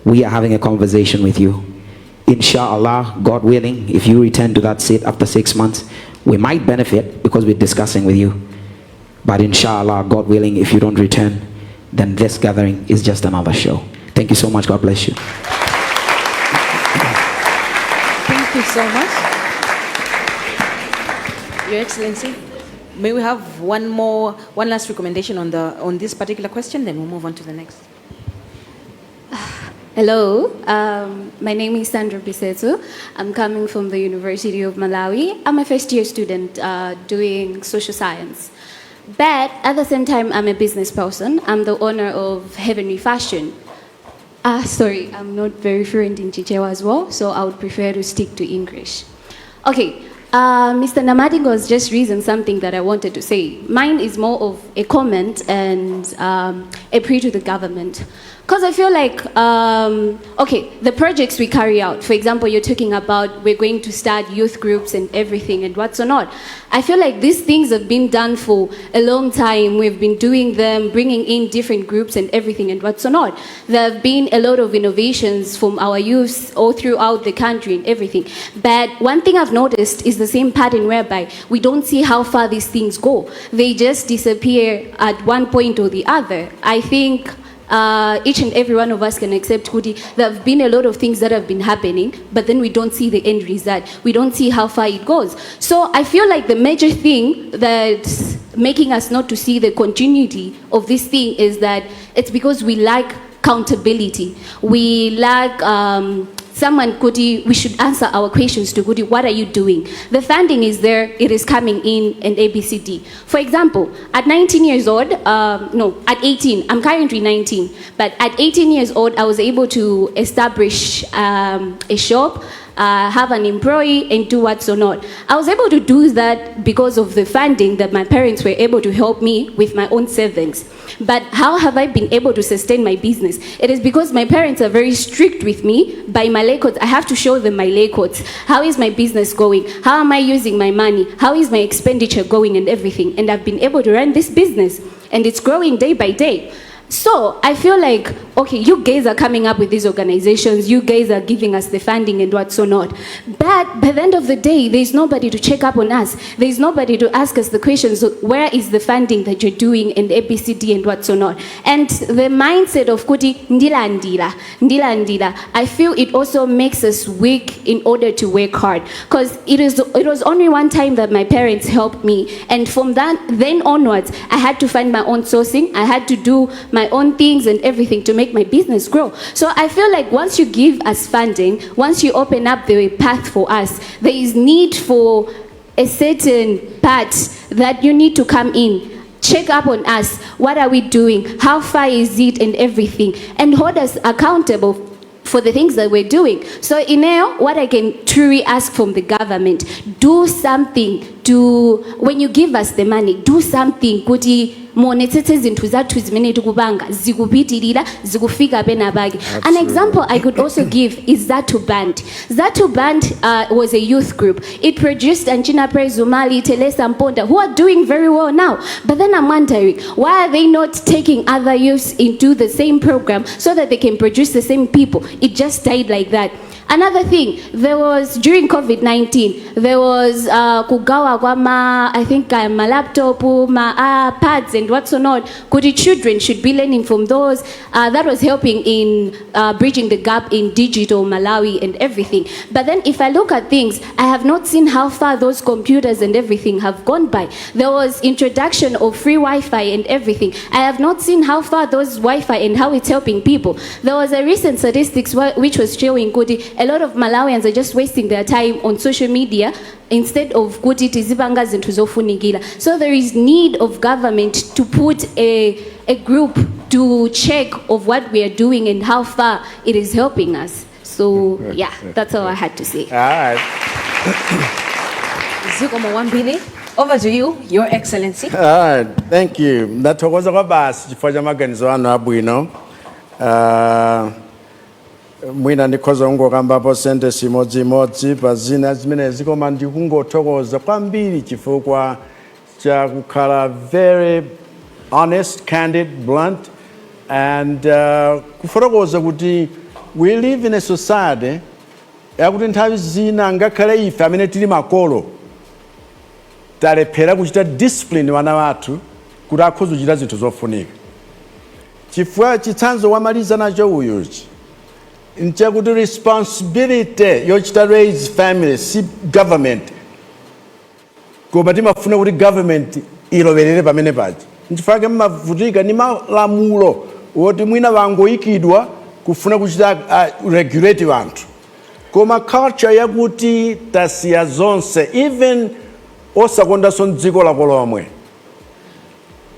We are having a conversation with you. Inshallah, God willing, if you return to that seat after 6 months, we might benefit because we're discussing with you. But inshallah, God willing, if you don't return, then this gathering is just another show. Thank you so much. God bless you. Thank you so much. Your Excellency, may we have one last recommendation on this particular question, then we'll move on to the next. Hello, my name is Sandra Bisetu. I'm coming from the University of Malawi. I'm a first-year student doing social science. But at the same time, I'm a business person. I'm the owner of Heavenly Fashion. Sorry, I'm not very fluent in Chichewa as well, so I would prefer to stick to English. Okay, Mr. Namadingo's just reasoned something that I wanted to say. Mine is more of a comment and a plea to the government. Because I feel like, okay, the projects we carry out, for example, you're talking about we're going to start youth groups and everything and what's or not. I feel like these things have been done for a long time. We've been doing them, bringing in different groups and everything and what's or not. There have been a lot of innovations from our youth all throughout the country and everything. But one thing I've noticed is the same pattern whereby we don't see how far these things go. They just disappear at one point or the other. I think each and every one of us can accept Kuti. There have been a lot of things that have been happening, but then we don't see the end result. We don't see how far it goes. So I feel like the major thing that's making us not to see the continuity of this thing is that it's because we lack accountability. We lack someone, Kuti, we should answer our questions to Kuti, what are you doing? The funding is there, it is coming in, and ABCD. For example, at 19 years old, no, at 18, I'm currently 19, but at 18 years old, I was able to establish a shop, have an employee, and do what's or not. I was able to do that because of the funding that my parents were able to help me with my own savings. But how have I been able to sustain my business? It is because my parents are very strict with me. By my records, I have to show them my records. How is my business going? How am I using my money? How is my expenditure going and everything? And I've been able to run this business, and it's growing day by day. So I feel like, okay, you guys are coming up with these organizations, you guys are giving us the funding and what's so not. But by the end of the day, there's nobody to check up on us. There's nobody to ask us the questions, where is the funding that you're doing and ABCD and what's so not. And the mindset of Kuti, ndila ndila, I feel it also makes us weak in order to work hard. Because it was only one time that my parents helped me. And from then onwards, I had to find my own sourcing. I had to do my own things and everything to make my business grow. So I feel like once you give us funding, once you open up the path for us, there is need for a certain part that you need to come in, check up on us, what are we doing, how far is it and everything, and hold us accountable for the things that we're doing. So what I can truly ask from the government, do something to, when you give us the money, do something, Kuti, muonetsetse zinthu zathu zimene tikupanga zikupitirira zikufika pena pake. An example I could also give is Zatu Band. Zatu Band was a youth group. It produced Anchina Prezumali, Telesa Mponda, who are doing very well now. But then I'm wondering, why are they not taking other youths into the same program so that they can produce the same people? It just died like that. Another thing, there was, during COVID-19, there was kugawa kwa I think my laptop, my pads and what's not. Kuti children should be learning from those. That was helping in bridging the gap in digital Malawi and everything. But then if I look at things, I have not seen how far those computers and everything have gone by. There was introduction of free Wi-Fi and everything. I have not seen how far those Wi-Fi and how it's helping people. There was a recent statistics which was showing Kuti, a lot of Malawians are just wasting their time on social media instead of kuti tizipanga zinthu zofunikira. So there is need of government to put a group to check of what we are doing and how far it is helping us. So yeah, that's all I had to say. All right. Zikomo Wambili, over to you, Your Excellency. All right, thank you. Ndathokoza kwa basi chifukwa cha maganizo anu abwino. Mwina ndikhoza kungokambapo sentence imodzi pa zina zimene zikoma ndikungothokoza kwambiri chifukwa cha kukhala very honest, candid, blunt, and kufotokoza kuti we live in a society yakuti nthawi zina ngakhale ife amene tili makolo talephera kuchita discipline wana wathu kuti akhoza kuchita zinthu zofunika. Chifukwa chitsanzo wamaliza nacho uyuchi nchakuti responsibility yochita raise family si government koma timafuna kuti government ilowerere pamene paja. Nchifukwa mmavutika ni malamulo woti mwina wangoyikidwa kufuna kuchita regulate wanthu. Koma culture yakuti tasiya zonse, even osakondanso dziko lako lomwe.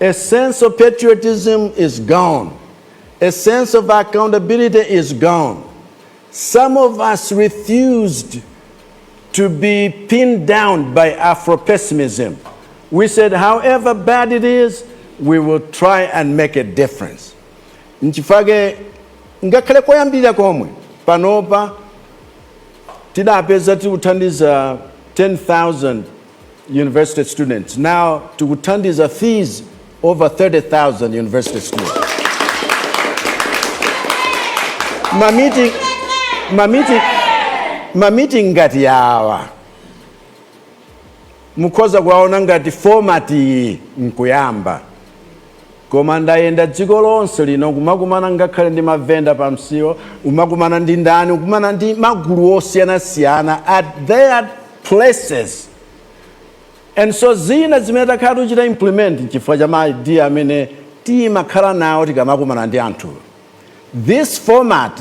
A sense of patriotism is gone. A sense of accountability is gone. Some of us refused to be pinned down by Afro-pessimism. We said, however bad it is, we will try and make a difference. Nchifage, ngakhale koyambira komwe, panopa, tidapeza tikuthandiza 10,000 university students. Now, tikuthandiza fees over 30,000 university students. Meeting ngati yawa. Mukhoza kuwaona ngati format nkuyamba. Koma ndayenda dziko lonse lino kumakumana ngakhale ndi mavenda pamsiwo, umakumana ndi ndani, ukumana ndi magulu osiyanasiyana at their places. And so zina zimene takhala tichita implement chifukwa cha ma idea amene timakhala nawo tikamakumana ndi anthu. This format,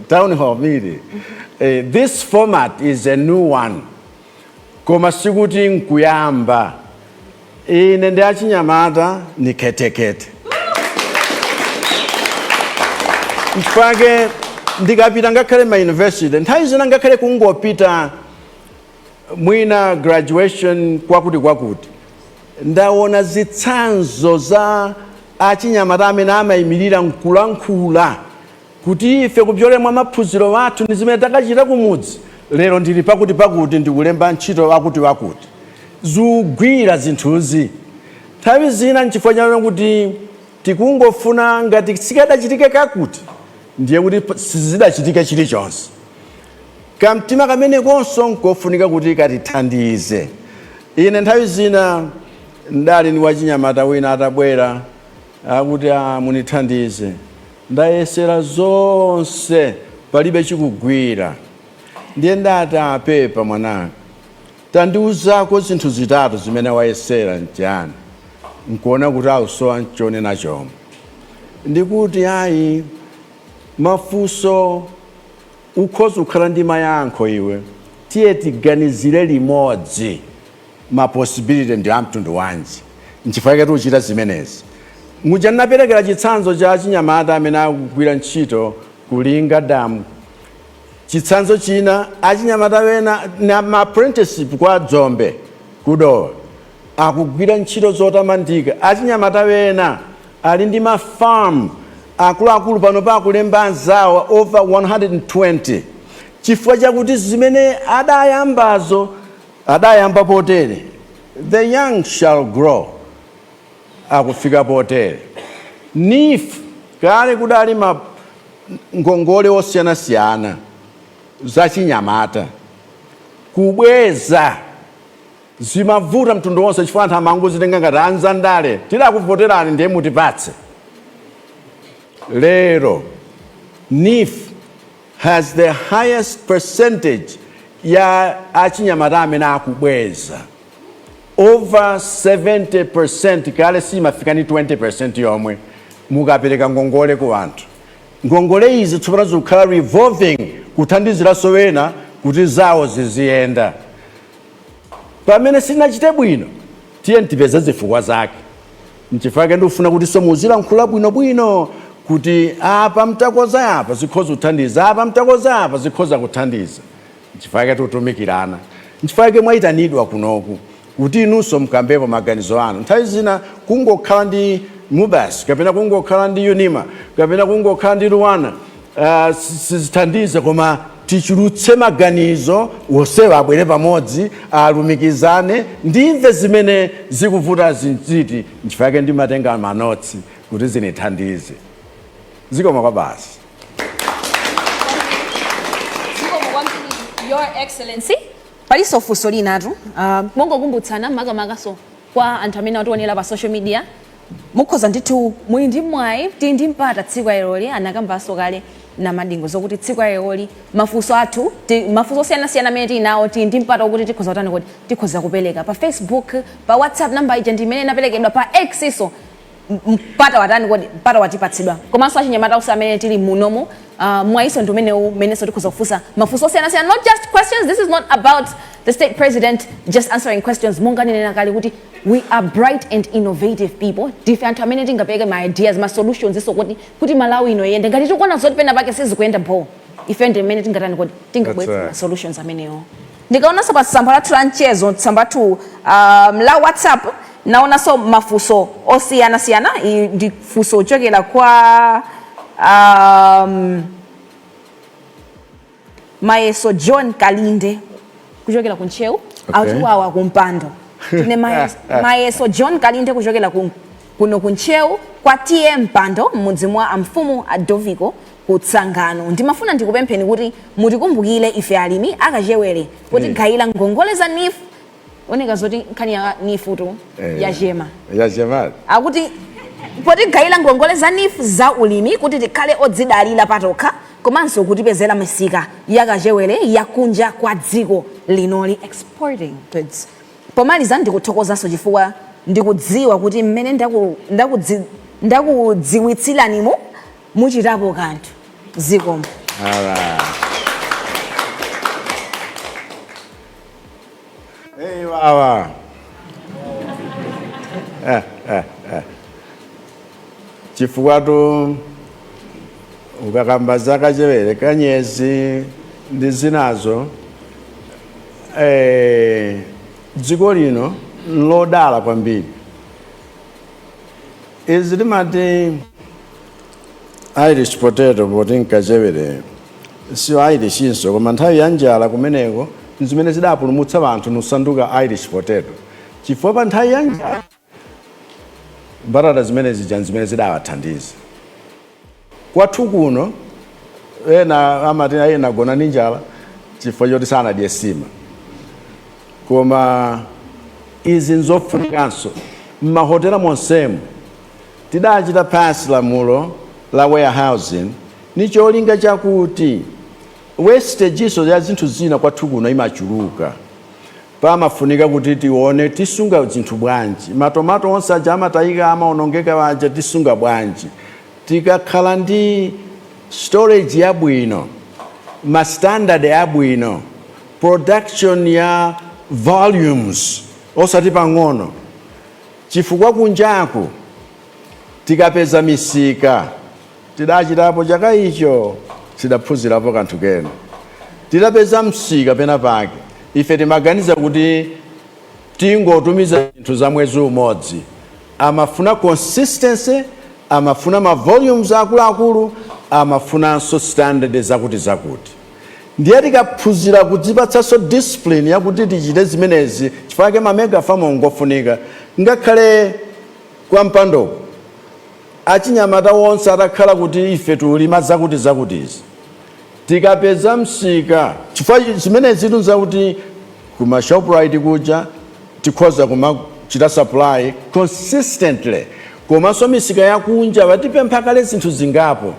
town hall meeting. This format is a new one. Koma sikuti nkuyamba. Ine ndi Anyamata ni ketekete. Mpage ndikapita ngakhale ma university, nthawi zina ngakhale kungopita mwina graduation kwakuti. Ndaona zitsanzo za Anyamata amene amayimirira nkulankhula kuti ife kupyolera mwa maphunziro wathu ndi zimene takachita kumudzi. Lero ndili pakuti ndikulemba ntchito wakuti. Zugwira zinthuzi. Nthawi zina nchifukwa chake kuti tikungofuna ngati sikadachitike kakuti ndiye kuti sizidachitike chilichonse. Kamtima kamene konso nkofunika kuti katithandize. Ine nthawi zina ndali ni wachinyamata wina atabwera akuti munithandize. Ndayesera zonse palibe chikugwira. Ndiye ndati apepa mwananga. Tandiuzako zinthu zitatu zimene wayesera njani. Nkuona kuti ausowa nchone na chomwe. Ndikuti ayi Mafunso ukhoza kukhala ndi mayankho iwe. Tiye tiganizire limodzi ma possibility ndi amtundu wanji. Nchifukwa uchita zimenezi. Muja naperekera chitsanzo cha Anyamata amene akugwira ntchito kulinga damu. Chitsanzo china Anyamata wena na apprenticeship kwa Dzombe kudowa. akugwira ntchito zotamandika. Achinyamata wena ali ndi mafarm akuluakulu pano pa akulemba anzawo over 120 chifukwa chakuti zimene adayamba potere. The young shall grow, akufika potere. NIF kale kudali ngongole osiyanasiyana zachinyamata kubweza zimavuta mtundu wonse chifukwa anthu amangozitenga ngati anzandale tidakuvoterani ndiye mutipatse. Lero NIF has the highest percentage ya achinyamata amene akubweza, over 70%, kale simafika ni 20% yomwe mukapereka ngongole ku anthu. Ngongole izi tsopano zikukhala revolving kuthandiziraso wena kuti zawo ziziyenda. Pamene sinachite bwino tiye tipeze zifukwa zake. Nchifukwa ndikufuna kuti muzilankhula bwinobwino kuti apa mtakoza apa zikhoza kuthandiza, apa mtakoza apa zikhoza kuthandiza. Nchifukwa tutumikirana, nchifukwa mwayitanidwa kunoku kuti inunso mkambepo maganizo anu. Nthawi zina kungokhala ndi Mubas kapena kungokhala ndi Unima kapena kungokhala ndi Ruwana sizithandiza, koma tichulutse maganizo wonsewa abwere pamodzi alumikizane ndimve zimene zikuvuta zinziti. Nchifukwa ndimatenga manotsi kuti zinithandize. Zikoma kwa basi. Your Excellency, paliso funso linatu mongokumbutsana makamakaso kwa anthu amene atiwonera pa social media mukhoza ndithu muli ndi mwayi tindi mpata tsiku ayeroli anakambaso kale na madingo zokuti tsiku ayeroli mafunso athu mafunso osiyanasiyana amene tinawo tindi mpata kuti tikhoza kutani kuti tikhoza kupereka pa Facebook, pa WhatsApp number ija ndi imene inaperekedwa pa X iso mpata watani kodi mpata watipatsidwa komanso achinyamata usa amene tili munomu mwaiso ndi umeneso tikhoza kufunsa mafunso osiyanasiyana, not just questions. This is not about the state president just answering questions. Monga ninena kali kuti we are bright and innovative people. Dife anthu amene tingapereke ma ideas, ma solutions iso kuti Malawi ino yende ngati tikuona zoti pena pake sizikuyenda po ife ndi imene tingatani kuti tingabweza solutions amenewo. Ndikaonanso pa tsamba lathu la mchezo tsamba lathu la WhatsApp naona so mafunso osiyanasiyana ndi funso ochokera kwa Mayeso John Kalinde kuchokera kunchewu atiwawa kumpando. Tine Mayeso John Kalinde kuchokera kuno kunchewu kwa TM Mpando mmudzi mwa amfumu Adoviko kutsangano. Ndimafuna ndikupempheni kuti mutikumbukire ife alimi akachewere kuti gayira ngongole za NIF oneka zoti nkhani ya NIF tu ya jema akuti poti gayira ngongole za NIF za ulimi kuti tikhale odzidalira patokha komanso kutipezera misika yakachewere yakunja kwa dziko linoli exporting goods. Pomaliza ndikuthokozanso chifukwa ndikudziwa kuti mmene ndakudziwitsiranimo muchitapo kanthu zikomo. Wawa. Chifukwa tu ukakamba zakachewere kanyezi ndi zinazo dziko lino lodala kwambiri. Izi limati Irish potato poti nkachewere sio Irish inso koma nthawi ya njala kumeneko zimene zidapulumutsa anthu nusanduka Irish potato. Chifukwa pa nthawi ya njala mbarata zimene zidawathandiza. Kwathu kuno ena amati ena gona ndi njala chifukwa choti sanadye sima. Koma izi nzofunikanso m'mahotela monsemu tidachita pasi lamulo la warehousing ni cholinga chakuti wastage iso ya zinthu zina kwathu kuno imachuluka. Pamafunika kuti tione tisunga zinthu bwanji. Matomato onse aja amatayika amaonongeka waja tisunga bwanji. Tikakhala ndi storage yabwino, ma standard yabwino, production ya volumes osati pang'ono. Chifukwa kunjaku tikapeza misika tidachitapo chaka icho tidaphunzirapo kanthu kena. Tidapeza msika pena pake ife timaganiza kuti tingotumiza zinthu za mwezi umodzi. Amafuna consistency, amafuna ma volumes akuluakulu, amafunanso standard zakuti. Ndiye tikaphunzira kudzipatsanso discipline yakuti tichite zimenezi chifukwa mamega farm ngofunika. Ngakhale kwa mpandoko achinyamata wonse atakhala kuti ife tulima zakutizi. Tikapeza msika chifukwa zimenezi tunza kuti kuma Shoprite kuja tikhoza kumachita supply consistently. Komanso misika yakunja batipempha kale zinthu zingapo.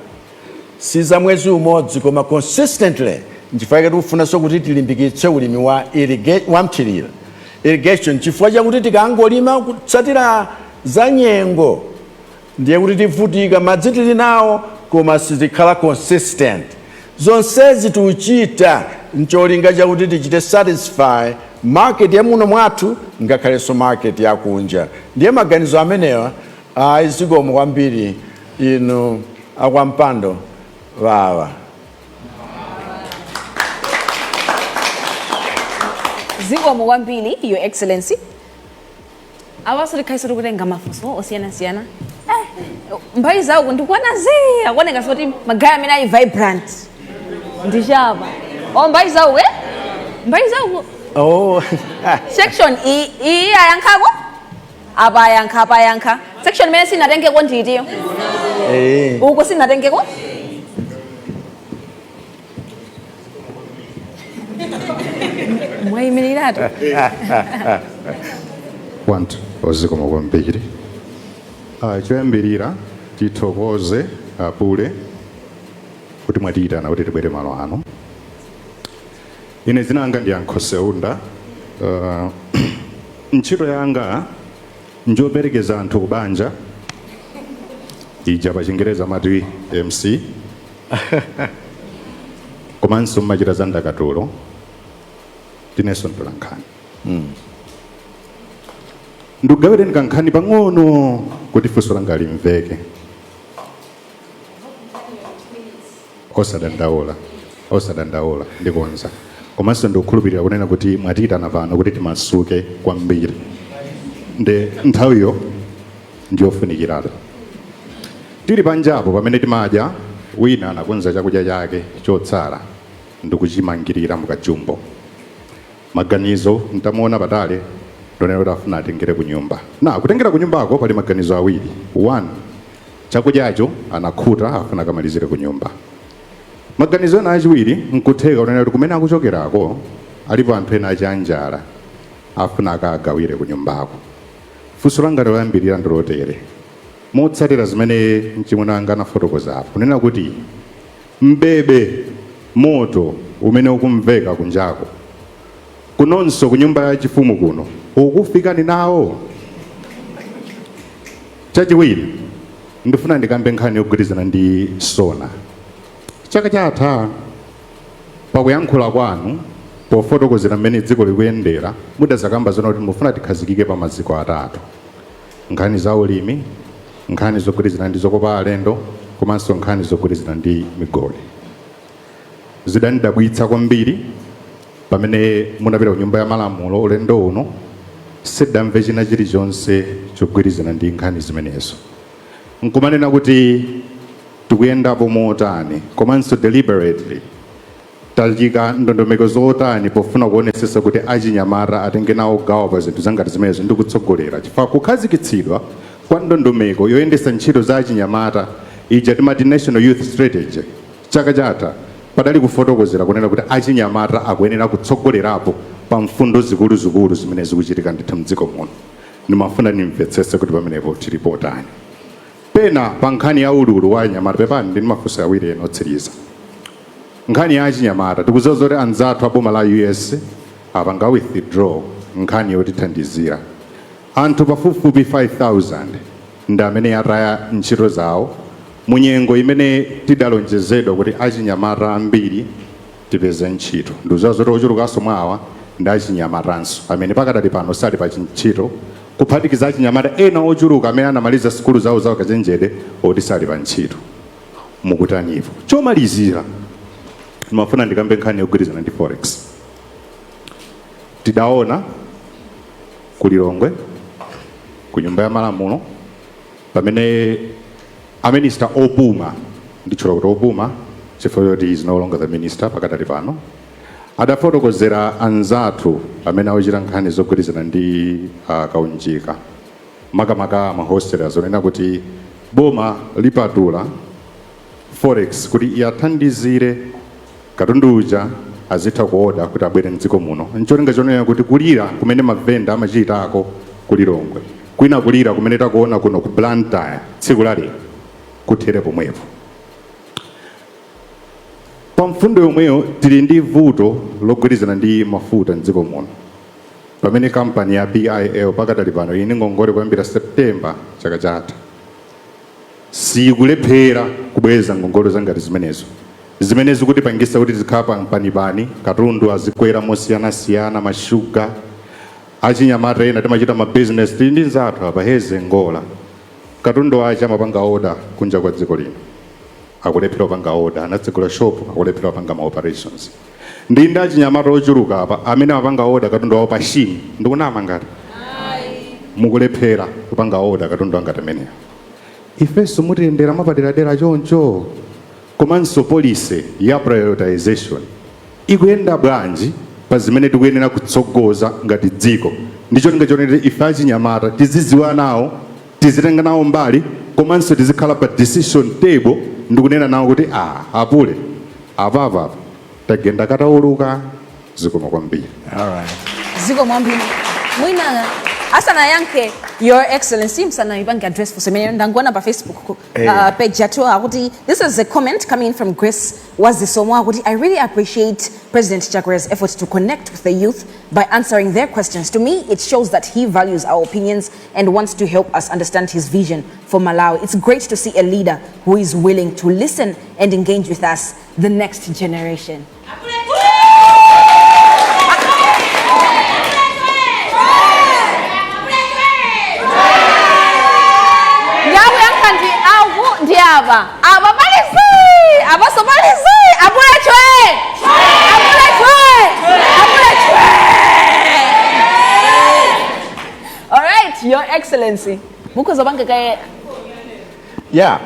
Siza mwezi umodzi koma consistently. Chifukwa tikufunanso kuti tilimbikitse ulimi wa mthirira. Irrigation chifukwa chakuti tikangolima kutsatira za nyengo ndiye kuti tivutika madzi tili nawo koma sizikhala consistent. Zonsezi tuchita ncholinga chakuti tichite satisfy market ya muno mwathu ngakhalenso market yakunja. Ndiye maganizo amenewa zikomo kwambiri inu akwampando wawa. Zikomo kwambiri, Your Excellency. Awasirikhaisa kutenga mafunso osiyana-siyana. Mbai zawo ndikuona akuoneka kuti magaya amene ali vibrant. Ndishapa. Mbai zawo Mbai zawo. Oh. Section iyi ayankhako? Apa ayankha. Section imene sinatengeko nditiyo. Uko sinatengeko? Mwayimirirato. Want ozikomo kwambiri. Choyambirira tithokoze apule kuti mwatiyitana kuti tibwere malo ano. Ine dzina langa ndi Ankhoseunda. Ntchito yanga njoperekeza anthu kubanja ija pa Chingereza mati MC komanso mmachita za ndakatulo tinenso ntolankhani. Ndugawireni kankhani pang'ono kuti funso langa limveke. Osadandaula ndikonza. Komanso ndikukhulupirira kunena kuti mwatiyitana pano kuti timasuke kwambiri. Nde nthawiyo ndiyofunikiratu. Tili panjapo pamene timadya wina anakonza chakudya chake chotsala ndikuchimangirira mukajumbo. Maganizo ntamuona patale ndonera kuti afuna atengere ku nyumba. Kutengera ku nyumbako pali maganizo awiri. 1, chakudyacho anakhuta afuna akamalizire ku nyumba. Maganizo ena achiwiri nkutheka kunena kuti kumene akuchokerako alipo anthu ena achanjala afuna akagawire ku nyumbako. Funso langa loyambirira ndilotere. Motsatira zimene mchimwene anga anafotokozapo kunena kuti mbebe moto umene ukumveka kunjako kunonso ku nyumba ya chifumu kuno ukufikani nawo. Chachiwiri ndifuna ndikambe nkhani yogwirizana ndi Sona. Chaka chatha pakuyankhula kwanu pofotokozera mmene dziko likuyendera mudazakamba zona kuti mufuna tikhazikike pa maziko atatu: nkhani za ulimi, nkhani zogwirizana ndi zokopa alendo, komanso nkhani zogwirizana ndi migodi. Zidanidabwitsa kwambiri pamene munapita ku nyumba ya malamulo ulendo uno sidamve china chilichonse chogwirizana ndi nkhani zimenezo. Nkumanena kuti tikuyendapo motani komanso deliberately tachika ndondomeko zotani pofuna kuonesesa kuti achinyamata atenge nawo gawo pa zinthu zangati zimenezo ndi kutsogolera. Chifukwa kukhazikitsidwa kwa ndondomeko yoyendesa ntchito za achinyamata ija timati National Youth Strategy chaka chatha padali kufotokozera kunena kuti achinyamata akuyenera kutsogolerapo pa mfundo zikuluzikulu zimene zikuchitika ndithu mdziko muno. Ndimafuna nimvetsese kuti pamenepo tilipotani. Pena pa nkhani ya ululu wa achinyamata pepani ndi mafunso awiri ena otsiriza. Nkhani ya achinyamata tikudziwa zoti anzathu aboma la US apanga withdraw nkhani yotithandizira. Anthu pafupifupi 5,000 ndi amene ataya ntchito zawo munyengo imene tidalonjezedwa kuti achinyamata ambiri tipeze ntchito. Ndikudziwa zoti ochulukanso mwawa ndi achinyamatanso amene pakadali pano sali pa ntchito, kuphatikiza achinyamata ena ochuluka amene anamaliza sikulu zawo za ukachenjede oti sali pa ntchito. Mukutanipo chomalizira ndimafuna ndikambe nkhani yogwirizana ndi forex. Tidaona ku Lilongwe ku nyumba ya malamulo pamene a minister opuma ndichula kuti opuma chifukwa kuti is no longer the minister pakadali pano adafotokozera anzathu amene akuchita nkhani zogwirizana ndi kaunjika makamaka mahostela zonena kuti boma lipatula forex kuti iyathandizire katundu uja azitha kuoda kuti abwere mdziko muno ncholinga chonena kuti kulira kumene mavenda amachitako ku Lilongwe kwina kulira kumene takuona kuno ku Blantyre tsiku lali kuthere pomwepo. Pa mfundo yomweyo tili ndi vuto logwirizana ndi mafuta mdziko muno pamene kampani ya BIL pakadali pano ili ngongole kuyambira September chaka chatha sikulephera kubweza ngongole zangati zimenezo kuti pangisa kuti zikhala pampanipani katundu azikwera mosiyanasiyana mashuga achinyamata ena timachita ma business tili ndi nzathu apaheze ngola katundu acha amapanga oda kunja kwa dziko lino akulephera panga oda anatsegula shop akulephera panga ma operations ndi ndi achinyamata ochuluka apa amene amapanga oda katundu awo pashini ndikunama ngati mukulephera kupanga oda katundu angati ameneyo ifenso mutiyendera mapaderadera choncho komanso policy ya prioritization ikuyenda bwanji pa zimene tikuyenera kutsogoza ngati dziko ndicho tingachoonete ife achinyamata tizidziwa nawo tizitenga nawo mbali komanso tizikhala pa decision table ndikunena nawo kuti apule apapa tagenda katauluka zikoma kwambiri. Zikoma kwambiri mwina asana yanke Your Excellency msana ibange address for semene ndangona pa Facebook page yatu akuti this is a comment coming from Grace Wazisomo akuti I really appreciate President Chakwera's efforts to connect with the youth by answering their questions. To me it shows that he values our opinions and wants to help us understand his vision for Malawi. It's great to see a leader who is willing to listen and engage with us, the next generation. Ndiaba ababalisi abasobalisi abulechwe all right, Your Excellency mukozo bange kaye yeah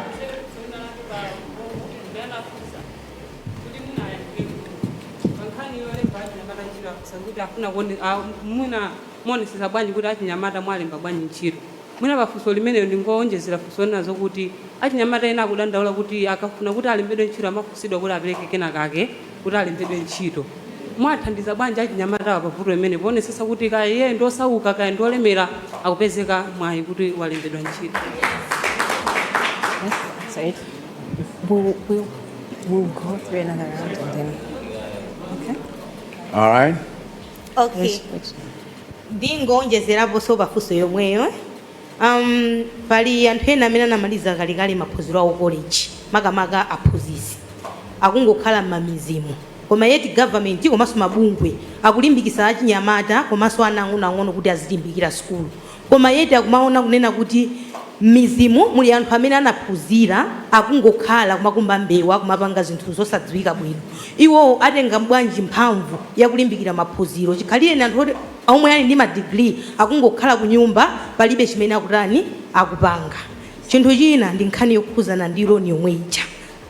muna monesesa bwanji kuti achinyamata mwalemba bwanji ntchito mwina pafunso limeneyo ndingowonjezera funso nazo kuti achinyamata ena akudandaula kuti akafuna kuti alembedwe ntchito amafunsidwa kuti apereke kena kake kuti alembedwe ntchito mwathandiza bwanji achinyamata pavuto limene ponesesa kuti kaya iye ndosauka kaya ndolemera akupezeka mwayi kuti walembedwa ntchito. We'll go through another round and then okay. All right. Okay. Ndingowonjezerapo so pafunso yomweyo. Pali anthu ena amene anamaliza kalikali maphunziro awo college makamaka aphunzisi akungokhala m'mamizimu koma yeti government komanso mabungwe akulimbikisa achinyamata komanso anang'ono kuti azilimbikira skulu koma yeti akumaona kunena kuti mizimu muli anthu amene anaphunzira akungokhala kumakumba mbewa kumapanga zinthu zosadziwika bwino iwo atenga bwanji mphamvu yakulimbikira maphunziro chikhalire ni anthu omwe ali ndi ma degree akungokhala ku nyumba palibe chimene akutani akupanga. Chinthu china ndi nkhani yokhuzana ndi loan yomweja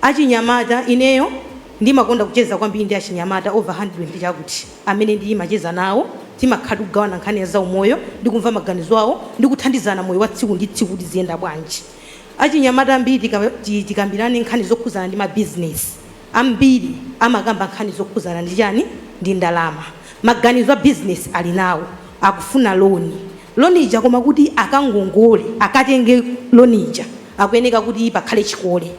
achinyamata ineyo ndimakonda kucheza kwambiri ndi achinyamata over 100 chakuti amene ndimacheza nawo timakhala kugawana nkhani za umoyo ndikumva maganizo awo ndikuthandizana moyo wa tsiku ndi tsiku kuti ziyenda bwanji. Achinyamata ambiri tikambirane nkhani zokhuzana ndi ma business ambiri amakamba nkhani zokhuzana ndi chani ndi ndalama maganizo a business ali nawo akufuna loan ija koma kuti akangongole akatenge loan ija akuyeneka kuti pakhale chikole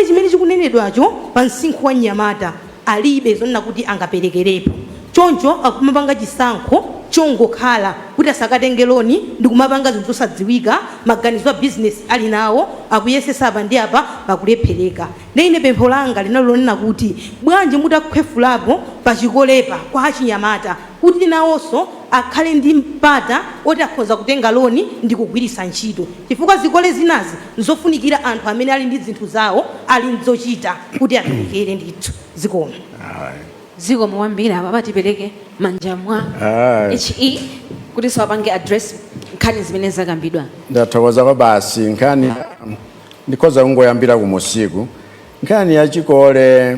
chimene chikunenedwacho pa msinkhu wa Nyamata alibe zonena kuti angaperekerepo choncho akumapanga chisankho chongokhala kuti asakatenge loan ndi kumapanga zinthu zosadziwika maganizo a business ali nawo akuyesesa apa ndi apa pakulephereka. Ine pempho langa linalonena kuti bwanji mutakhwefulapo pa chikolepa kwa achinyamata kuti nawonso akhale ndi mpata oti akhoza kutenga loan ndi kugwiritsa ntchito chifukwa zikole zinazi nzofunikira anthu amene ali ndi zinthu zawo ali nzochita kuti aperekere ndithu zikoma. ziko muwambira apa batipereke manja mwa HE kuti siwapange address nkhani zimene zakambidwa. Ndathokoza kwa basi nkhani ndikhoza kungoyambira kumusiku nkhani yachikole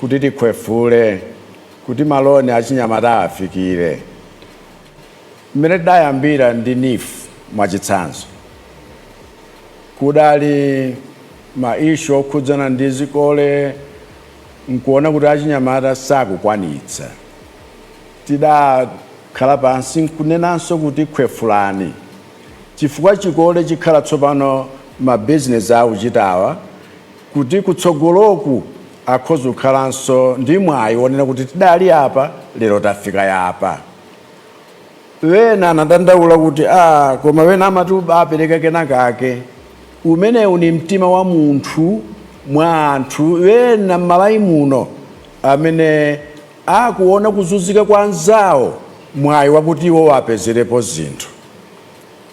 kuti tikhwefule kuti maloni achinyamata afikire. Mmene tidayambira ndi NIF mwachitsanzo kudali maishu okhudzana ndi zikole nkuona kuti achinyamata sakukwanitsa. Tidakhala pansi nkunenanso kuti khwefulani chifukwa chikole chikhala tsopano mabizinesi akuchitawa kuti kutsogoloku akhoza kukhalanso ndi mwayi wonena kuti tidali apa lero tafika yapa. Wena anadandaula kuti koma wena amati apereka kenakake umenewu ni mtima wa munthu mwa anthu wena m'Malawi muno amene akuona kuzunzika kwa anzawo mwayi wakuti iwo wapezerepo zinthu.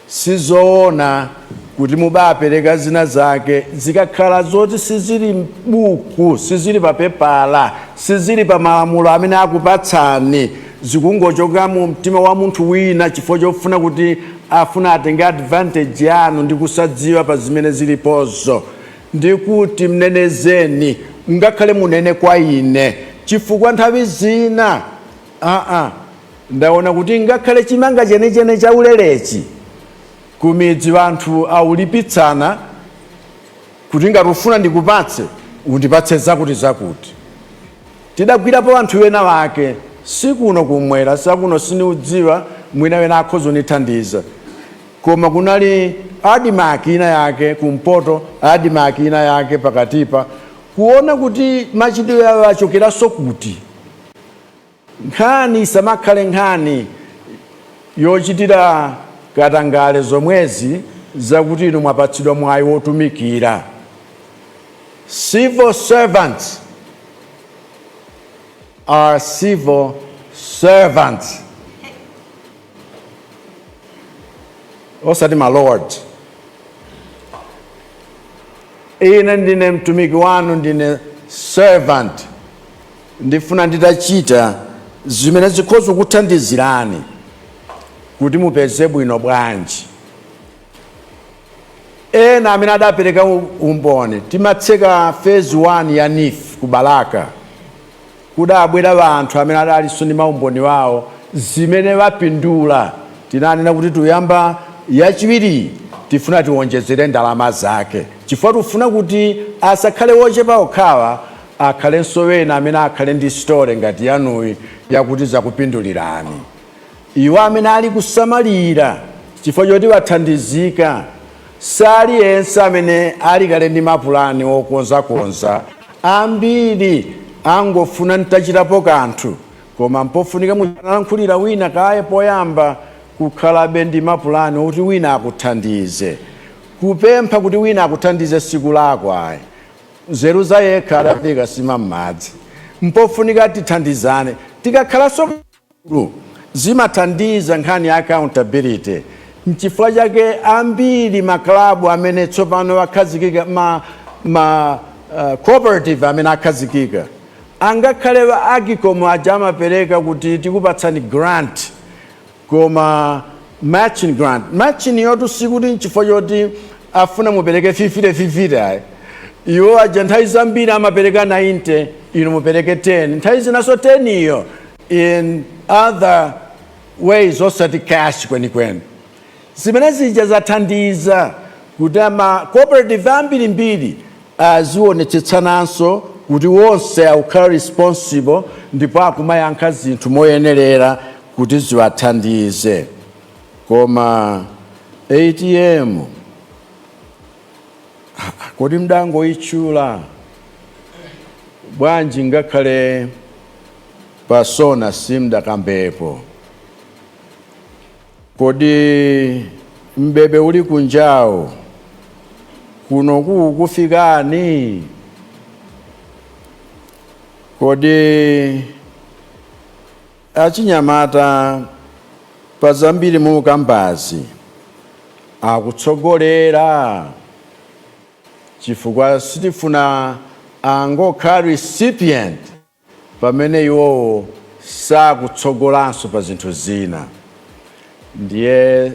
Sizoona kuti mubapereka zina zake zikakhala zoti sizili m'buku, sizili pa pepala, sizili pa malamulo amene akupatsani, zikungochoka mu mtima wa munthu wina chifukwa chofuna kuti afuna atenge advantage yanu ndi kusadziwa pa zimene zilipozo. Ndikuti mnenezeni ngakhale munene kwa ine chifukwa nthawi zina ndaona kuti ngakhale chimanga chenechene cha ulelechi kumidzi vanthu aulipitsana kuti ngati ufuna ndikupatse undipatse zakuti. Tidagwirapo vanthu wena wake sikuno kumwera sakuno siniudziwa mwina wena akhoza kunithandiza koma kunali adimaki ina yake kumpoto adimaki ina yake pakatipa kuona kuti machitidwe yawo achokeranso kuti nkhani isamakhale nkhani yochitira katangale zomwezi zakuti inu mwapatsidwa mwayi wotumikira. Civil servants are civil servants. Osati my lord. Ine ndine mtumiki wanu, ndine servant. Ndifuna nditachita zimene zikhoza kuthandizirani kuti mupeze bwino bwanji. Ena amene adapereka umboni timatseka phase 1 ya NIF kubalaka kudabwera vanthu amene adalinso ndi maumboni wawo zimene vapindula. Tinanena kuti tuyamba yachiwiri tifuna tiwonjezere ndalama zake chifukwa tufuna kuti asakhale wochepa okhawa akhalenso wena amene akhale ndi story ngati yanuyi yakuti zakupindulirani. Iwo amene ali kusamalira chifukwa choti wathandizika saliyense amene ali kale ndi mapulani wokonzakonza ambiri angofuna ntachitapo kanthu koma mpofunika mulankhulira wina kaye poyamba kukhalabe ndi mapulani kuti wina akuthandize kupempha kuti wina akuthandize siku lako ayi nzeru za yekha adafika sima m'madzi mpofunika tithandizane tikakhalanso zimathandiza nkhani ya accountability. N'chifukwa chake ambiri maklabu amene tsopano akhazikika cooperative amene akhazikika angakhale agikomo aja amapereka kuti tikupatsani grant koma matching grant. Matching yotu sikuti n'chifukwa choti afuna mupereke 50 iwo aja nthawi zambiri amapereka 90 inu mupereke 10 nthawi zinaso 10 iyo in other ways osati cash kwenikweni. Zimene zija zathandiza kuti ama cooperative ambirimbiri azionetsetsananso kuti wonse akukhala responsible ndipo akumayankha zinthu moyenerera kuti ziwathandize. Koma ATM kodi mdangoyitchula bwanji ngakhale pa Sona simdakambepo. Kodi mbebe uli kunjawo kuno kufikani. Kodi achinyamata pazambiri mu kambazi akutsogolera chifukwa sitifuna angokhala recipient pamene iwowo sakutsogolanso pa zinthu zina. Ndiye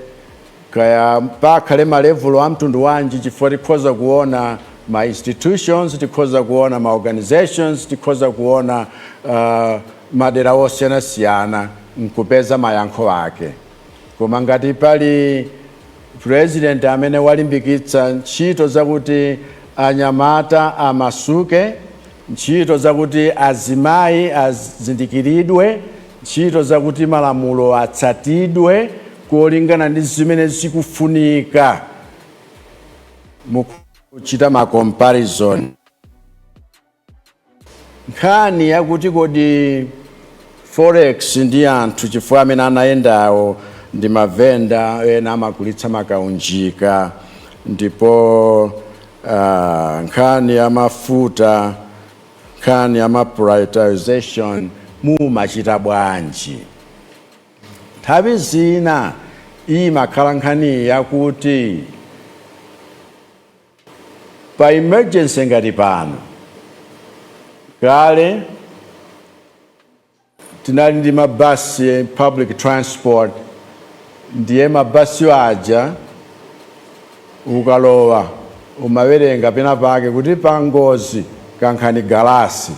kaya pakhale malevulo a mtundu wanji chifukwa tikhoza kuona ma institutions, tikhoza kuona ma organizations, tikhoza kuona madera osiyanasiyana nkupeza mayankho ake. Koma ngati pali president amene walimbikitsa ntchito zakuti anyamata amasuke, ntchito zakuti azimayi azindikiridwe, ntchito zakuti malamulo atsatidwe kolingana ndi zimene zikufunika mukuchita ma comparison. Nkhani yakuti kodi forex ndi anthu chifukwa amene anayendawo ndi mavenda ena amagulitsa makaunjika, ndipo nkhani ya mafuta, nkhani ya ma prioritization mumachita bwanji. Nthawi zina imakhala nkhani yakuti pa emergency ngati pano kale tinali ndi mabasi public transport, ndiye mabasi aja ukalowa umawerenga pena pake kuti pa ngozi kankhani galasi,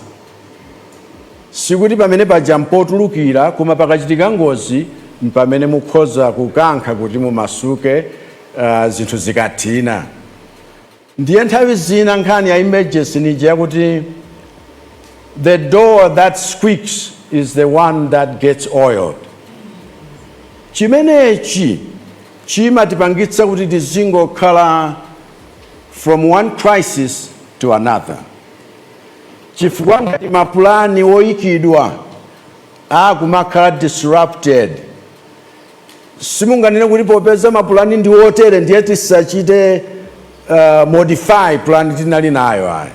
sikuti pamene paja mpotulukira koma pakachitika ngozi mpamene mukhoza kukankha kuti mumasuke zinthu zikathina. Ndiye nthawi zina nkhani ya emergency nije yakuti the door that squeaks is the one that gets oiled. Chimenechi chimatipangitsa kuti tizingokhala from one crisis to another. Chifukwa ngati mapulani oyikidwa akumakhala disrupted, simunganene kuti popeza mapulani ndi otere ndiye tisachite modify plan tinali nayo ayi.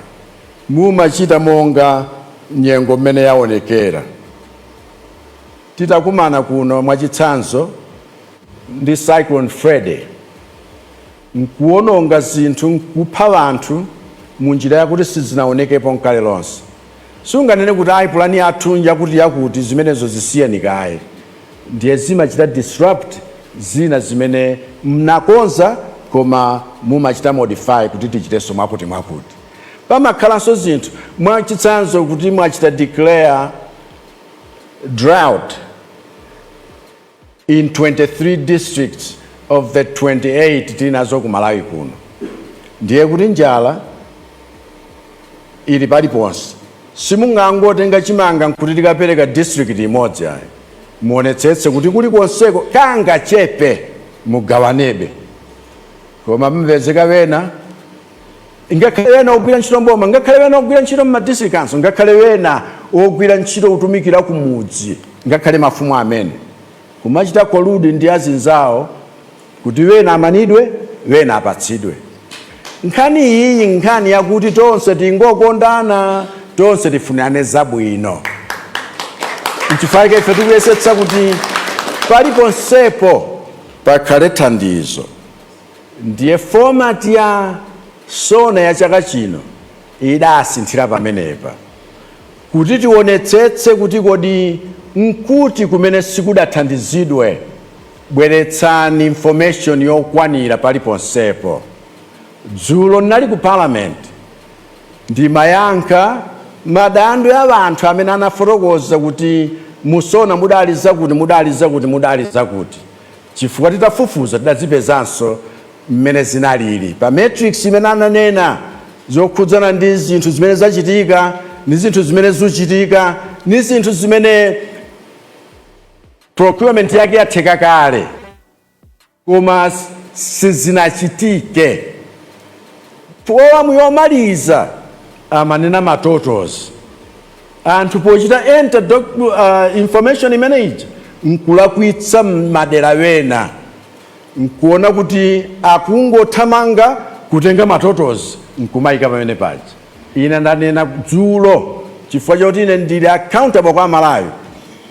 Mumachita monga nyengo mmene yaonekera. Titakumana kuno mwachitsanzo ndi cyclone Freddy, nkuononga zinthu, nkupha anthu munjira yakuti sizinaonekepo nkale lonse. Sunganene kuti ayi pulani yathu yakuti zimenezo zisiyeni kaye. Ndiye zimachita disrupt zina zimene mnakonza koma mumachita modify kuti tichiteso mwakuti. Pamakhalanso zinthu mwachitsanzo kuti mwachita declare drought in 23 districts of the 28 tinazo ku Malawi kuno. Ndiye kuti njala ili paliponse. Simungangotenga chimanga nkuti tikapereka district imodzi ayi. Muonetsetse kuti kuli konseko kanga chepe mugawanebe. Koma mpezeka wena ngakhale wena ogwira ntchito mboma, ngakhale wena ogwira ntchito mu district council, ngakhale wena ogwira ntchito utumikira kumudzi, ngakhale mafumu amene kumachita koludi ndi azinzawo kuti wena amanidwe wena apatsidwe. Nkhani iyi nkhani yakuti tonse tingokondana, tonse tifunane zabwino. Nchifukwa ife tikuyesetsa kuti paliponsepo pakhale thandizo. Ndiye format ya Sona ya chaka chino idasinthira pamenepa kuti tionetsetse kuti kodi nkuti kumene sikudathandizidwe bweretsani information yokwanira paliponsepo. Dzulo nali ku parliament ndimayankha madandaulo ya anthu amene anafotokoza kuti musona mudali zakuti chifukwa titafufuza tidazipezanso mmene zinalili pa matrix imene ananena zokhudzana ndi zinthu zimene zachitika ndi zinthu zimene zuchitika ndi zinthu zimene procurement yake yatheka kale koma sizinachitike. Powamu yomaliza amanena matotals. Anthu pochita enter information imene ija nkulakwitsa madera wena, nkuona kuti akungothamanga kutenga matotals nkumayika pamene paja. Ine ndanena dzulo chifukwa choti ine ndili accountable kwa Malawi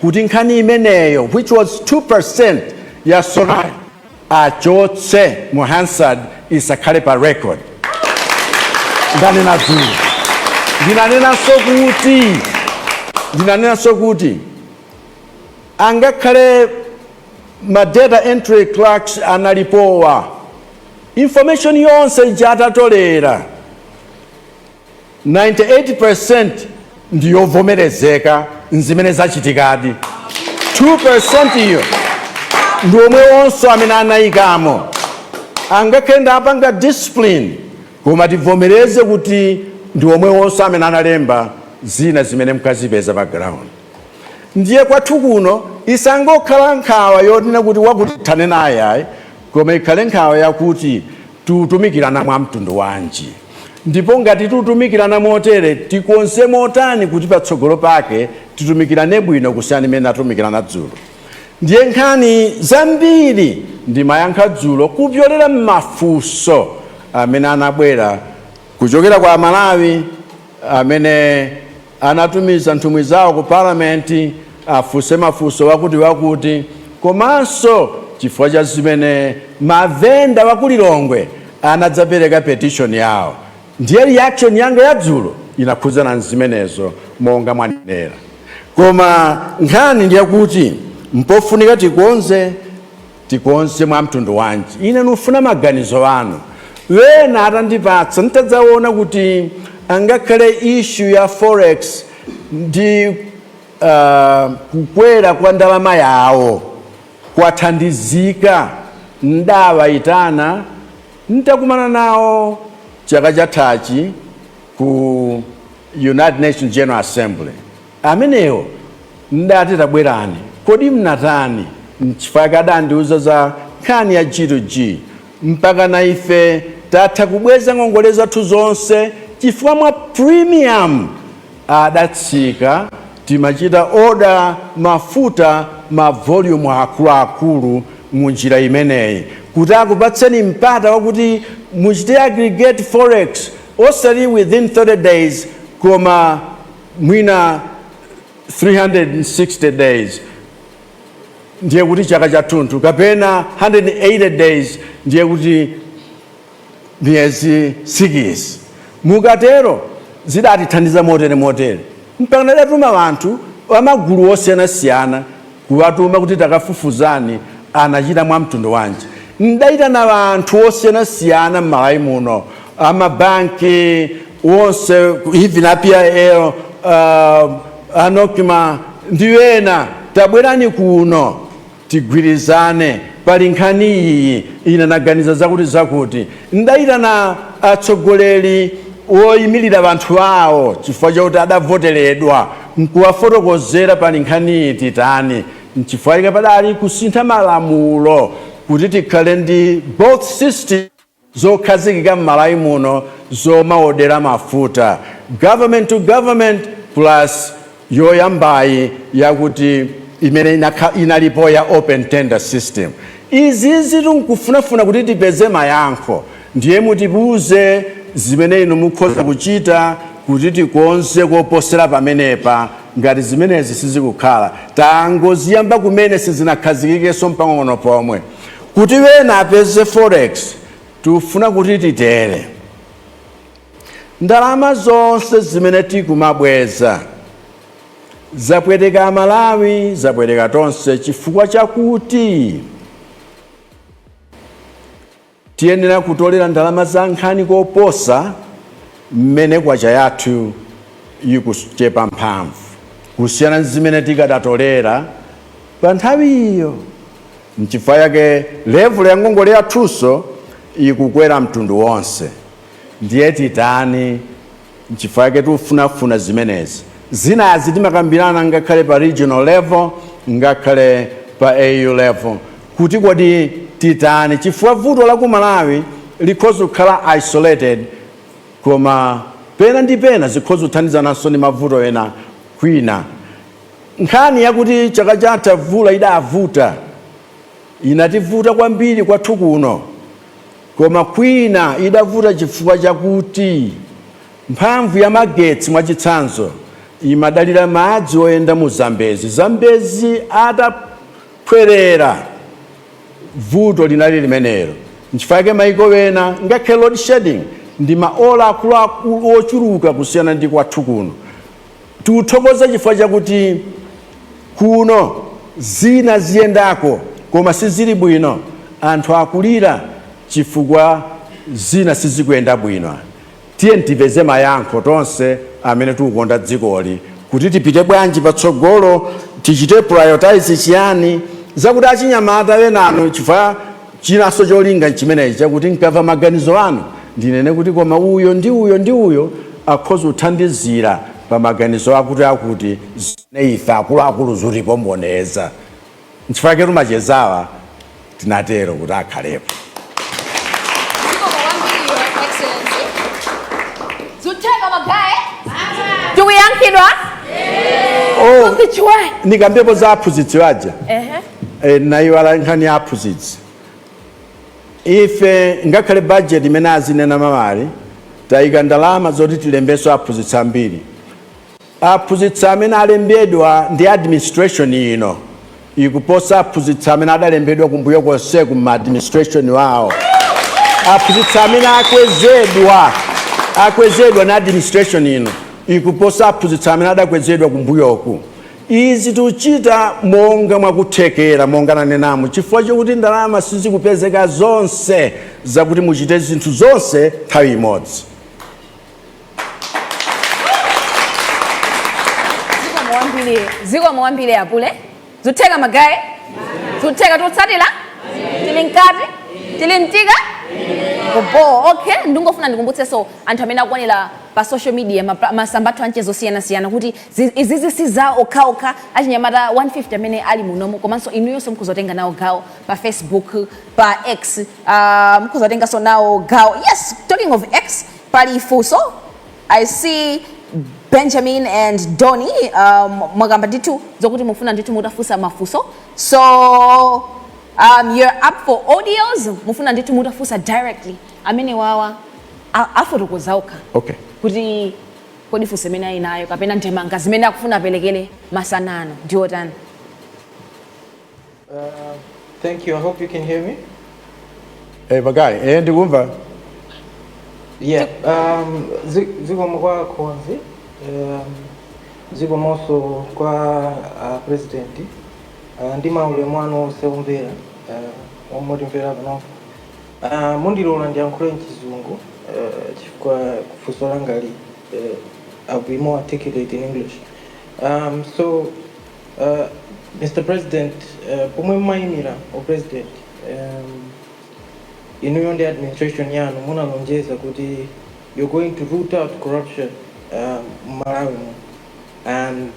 kuti nkhani imeneyo which was 2% ya Sona achotse mu Hansard isakhale pa record. Ndanena dzulo ndinanenanso kuti ndinanenanso kuti angakhale ma data entry clerks analipowa, information yonse ijatatolera 98% ndiyovomerezeka nzimene zachitikadi. 2% iyo ndi omwe onse amene anayikamo. Angakhale ndapanga discipline koma tivomereze kuti ndi omwe onse amene analemba zina zimene mukazipeza pa ground. Ndiye kwathu kuno isangokhala nkhawa yotina kuti wakutithane naye ayi, koma ikhale nkhawa yakuti tutumikirana mwa mtundu wanji. Ndipo ngati tutumikirana motere tikonze motani kuti patsogolo pake titumikirane bwino kusiyana imene atumikirana dzulo. Ndiye nkhani zambiri ndimayankha dzulo kupyolera m'mafunso amene anabwera kuchokera kwa Malawi amene anatumiza nthumwi zawo ku parliament afunse mafunso wakuti komanso chifukwa cha zimene mavenda wakulilongwe anadzapereka petition yawo. Ndiye reaction yanga ya dzulo inakhudzana nzimenezo monga mwanenera. Koma nkhani ndiye kuti mpofunika tikonze mwa mtundu wanji. Ine nufuna maganizo anu. Wena atandipatsa nitadzaona kuti angakhale issue ya forex ndi kukwera kwa ndalama yawo kwathandizika. Ndawayitana nitakumana nawo chaka chathachi ku United Nations General Assembly. Amenewo ndati tabwerani, kodi mnatani nchifukwa kadandiuza za nkhani ya G2G mpaka na ife tatha kubweza ngongole zathu zonse chifukwa mwa premium adatsika. Timachita order mafuta ma volume akuluakulu munjira imeneyi kuti akupatseni mpata wakuti muchite aggregate forex osati within 30 days koma mwina 360 days ndiye kuti chaka chathunthu kapena 180 days ndiye kuti miyezi 6. Mukatero zidatithandiza motere mpaka nadatuma vanthu amagulu osiyanasiyana kuwatuma kuti takafufuzani anachita mwa mtundu wanji. Ndayitana vanthu osiyanasiyana m'Malawi muno, amabanki wonse, even APIL, anokima ndiwena, tabwerani kuno tigwirizane pali nkhani iyi. Ine naganiza zakuti ndayitana atsogoleri woyimilira vanthu awo chifukwa chakuti adavoteredwa nkuwafotokozera pali nkhani iyi titani nchifukwa ika padali kusintha malamulo kuti tikhale ndi both system zokhazikika m'Malawi muno zomaodera mafuta, government to government plus yoyambayi yakuti imene inalipo ya open tender system. Izi zitunkufunafuna kuti tipeze mayankho. Ndiye mutibuze zimene inu mukhoza kuchita kuti tikonze koposera pamenepa ngati zimenezi sizikukhala. Tangoziyamba kumene sizinakhazikikeso mpang'ono pomwe. Kuti wena apeze forex tufuna kuti titere ndalama zonse zimene tikumabweza zapweteka Malawi, zapweteka tonse chifukwa chakuti tiyenera kutolera ndalama za nkhani koposa mmene kwacha yathu ikuchepa mphamvu kusiyana zimene tikadatolera pa nthawi iyo. Nchifukwa yake level ya ngongole yathunso ikukwera mtundu wonse. Ndiye titani nchifukwa yake tufunafuna zimenezi. Zinazi timakambirana ngakhale pa regional level, ngakhale pa AU level. Kuti kodi titani chifukwa vuto la ku Malawi likhoza kukhala isolated koma pena ndi pena zikhoza kuthandizananso ndi mavuto ena kwina. Nkhani yakuti chaka chatha vula idavuta inativuta kwambiri kwathu kuno, koma kwina idavuta chifukwa chakuti mphamvu ya magetsi mwachitsanzo imadalira madzi oyenda mu Zambezi. Zambezi ataphwerera vuto linali limenelo. Nchifukwa yake maiko wena ngakhale load shedding ndi maola akuluakulu ochuluka kusiyana ndi kwathu kuno. tikuthokoza chifukwa chakuti kuno zina ziyendako koma sizili bwino, anthu akulira chifukwa zina sizikuyenda bwino. Tiye tiveze mayankho tonse amene tikukonda dzikoli kuti tipite bwanji patsogolo, tichite prioritize chiyani zakuti achinyamata wenano chifukwa chinaso cholinga chimenechi chakuti nkamva maganizo anu ndinene kuti koma uyo ndi uyo akhoza kuthandizira pa maganizo akuti ife akuluakulu zutipomboneza. Nchifukwa chake machezawa tinatero kuti akhalepo. Nikambepo za aphunzitsi waja naiwala nkhani ya aphunzitsi. Ife ngakhale budget imene azinena mamali tayika ndalama zoti tilembeso aphunzitsi ambiri. Aphunzitsi amene alembedwa ndi administration ino ikuposa aphunzitsi amene adalembedwa kumbuyo konse kuma administration wawo. Aphunzitsi amene akwezedwa na administration ino ikuposa aphunzitsi amene adakwezedwa kumbuyoku. Izi tuchita monga mwakuthekera monga nanenamu chifukwa chokuti ndalama sizikupezeka zonse zakuti muchite zinthu zonse nthawi imodzi. Ziko mwambile apule zutheka magaye zutheka tutsatila tili nkati tili mtika gobo. Okay, ndingofuna ndikumbutse so anthu amene akwanira pa social media masambatho anchezo siyana kuti izizi siza okhaokha achinyamata 150 amene ali munomo komanso inuyonso mkuzotenga nawo gawo pa Facebook pa X mkuzotenga so nawo gawo. Yes, talking of X, pali Fuso, I see Benjamin and Donnie mwagamba nditu zokuti mufuna nditu mutafusa mafuso. So you're up for audios, mufuna nditu mutafusa directly amene wawa afotokozauka. Okay. Kuti kodi fuse mena inayo kapena ndemanga zimene akufuna pelekele masanano ndiotani. Thank you. I hope you can hear me. Bagai, ndikumva. Yeah. Ziko mkwa kwanzi. Ziko moso kwa presidenti. Ndima ule mwano seumbera. Omwe mvera bano. Mundilo ndiyankhule m'Chizungu. Chifukwa kufuso langali. I'll be more articulate in English. Mr. President, pomwe mayimira o president, inuyo ndi administration yanu munalonjeza kuti you're going to root out corruption Malawi. And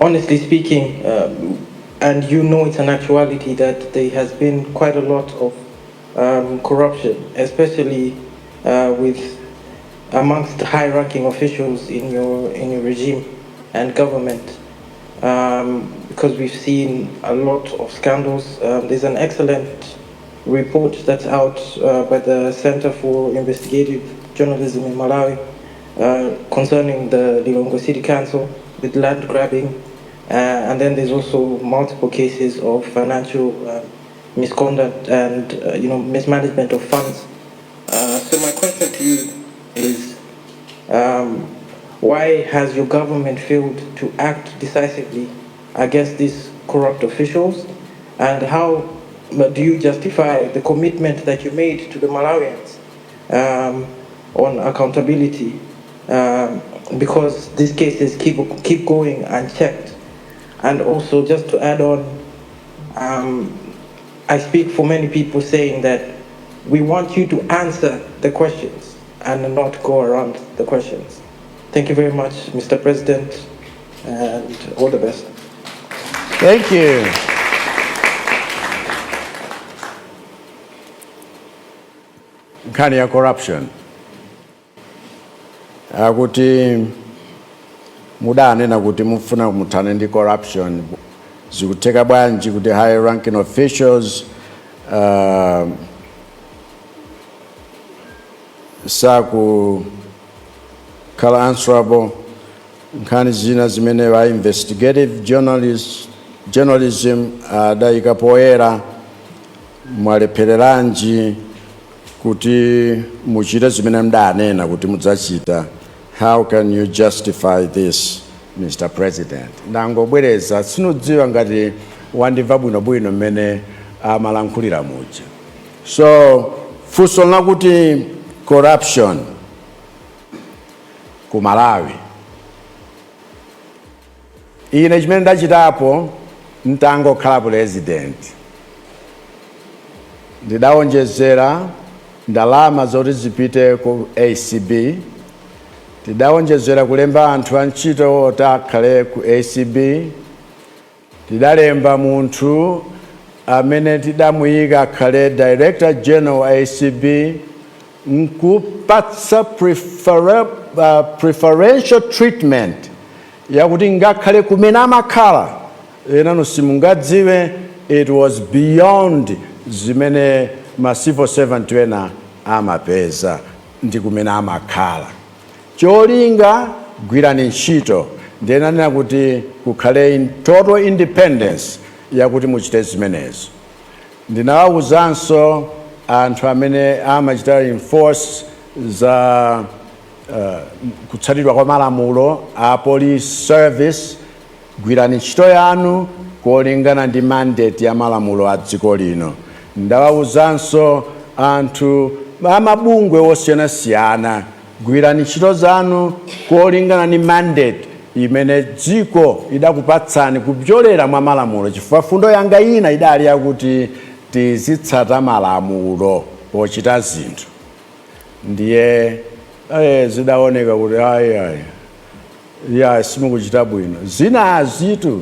honestly speaking, and you know it's an actuality that there has been quite a lot of corruption, especially with amongst high-ranking officials in your regime and government, because we've seen a lot of scandals. There's an excellent report that's out by the Center for Investigative Journalism in Malawi concerning the Lilongwe City Council with land grabbing, and then there's also multiple cases of financial misconduct and mismanagement of funds. So my question to you is, why has your government failed to act decisively against these corrupt officials, and how do you justify the commitment that you made to the Malawians on accountability, because these cases keep going unchecked? And also, just to add on, I speak for many people saying that we want you to answer the questions and not go around the questions. Thank you very much, Mr. President, and all the best. Thank you. Nkhani ya corruption. Akuti mudanena kuti mufuna kumuthana ndi corruption. Zikuteka bwanji kuti high ranking officials saku kala answerable nkhani zina zimene wa investigative journalism daika poera mwalephereranji kuti muchite zimene mdanena kuti mudzachita How can you justify this, Mr. President? Ndangobwereza sinudziwa ngati wandimva bwinobwino mmene amalankhulira muja. So funso lakuti corruption ku Malawi. Ine chimene ndachitapo ntangokhala president. Ndidawonjezera ndalama zoti zipite ku ACB. Tidawonjezera kulemba anthu antchito oti akhale ku ACB. Tidalemba munthu amene tidamuyika akhale Director General ACB nkupatsa preferential treatment yakuti ngakhale kumene amakhala ena simungadziwe it was beyond zimene ma civil servant ena amapeza ndi kumene amakhala. Cholinga gwirani ntchito ndenanena kuti kukhale in total independence yakuti muchite zimenezo. Ndinawawuzanso anthu amene amachita enforce za kutsatidwa kwa malamulo a police service, gwirani ntchito yanu kolingana ndi mandate ya malamulo a dziko lino. Ndawawuzanso anthu amabungwe osiyanasiyana, gwirani ntchito zanu kolingana ndi mandate imene dziko idakupatsani kupyolera mwa malamulo. Chifukwa fundo yanga ina idali yakuti tizitsata malamulo pochita zinthu. Ndiye zidaoneka kuti simukuchita bwino. Zina azitu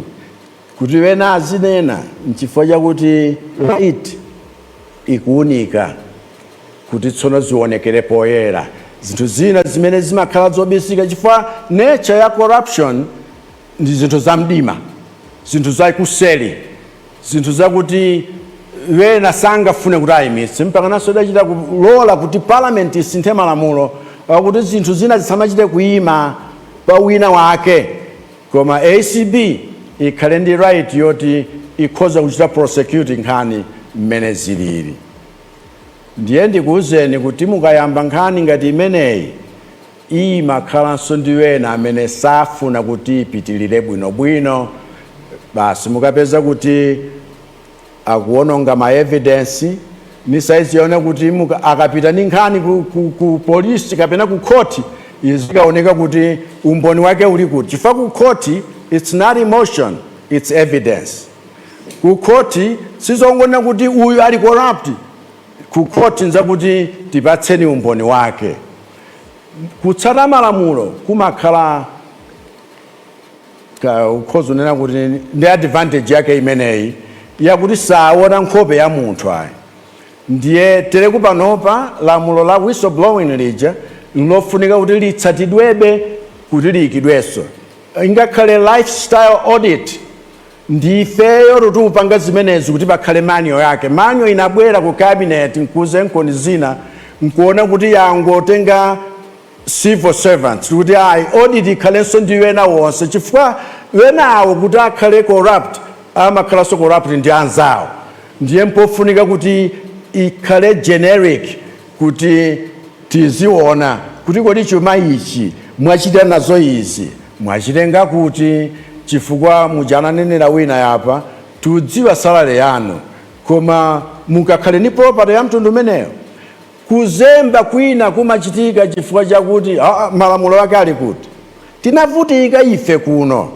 kuti wena azinena nchifukwa chakuti right ikuunika kuti tsono zionekere poyera. Zinthu zina zimene zimakhala zobisika chifukwa nature ya corruption ndi zinthu za mdima, zinthu za kuseli, zinthu zakuti wena sangafune kuti ayimitse mpaka naso idachita kulola kuti parliament isinthe malamulo kuti zinthu zina zisamachite kuyima pa wina wake, koma ACB ikhale ndi right yoti ikhoza kuchita prosecuting nkhani mmene zilili. Ndiye ndikuwuzeni kuti mukayamba nkhani ngati imeneyi imakhalanso ndi wena amene safuna kuti ipitilire bwinobwino, basi mukapeza kuti akuononga ma evidence nisaiziona kuti akapita ndi nkhani ku polisi kapena ku court izikaoneka kuti umboni wake uli kuti. Chifukwa ku court it's not emotion, it's evidence. Ku court sizongoona kuti uyu ali corrupt, ku court nzakuti tipatseni umboni wake. Kutsata malamulo kumakhala ukhozo nena kuti ndi advantage yake imeneyi yakuti saona nkhope ya munthu ayi. Ndiye tereku panopa lamulo la whistleblowing lija lofunika kuti litsatidwebe kuti liyikidwenso. Ingakhale lifestyle audit ndifeyo rutupanga zimenezi kuti pakhale manyo yake. Manyo inabwera ku cabinet nkuze nkoni zina nkuona kuti yangotenga civil servants kuti audit ikhalenso ndi wena wonse, chifukwa wenawo kuti akhale corrupt amakhalanso corrupt ndi anzawo. Ndiye mpofunika kuti ikhale generic kuti tiziona kuti kodi chuma ichi mwachita nazo izi mwachitenga kuti chifukwa mujananenera wina yapa tudziwa salary yanu, koma mukakhale ni property ya mtundu meneyo kuzemba kwina kumachitika chifukwa chakuti malamulo yake ali kuti. Tinavutika ife kuno.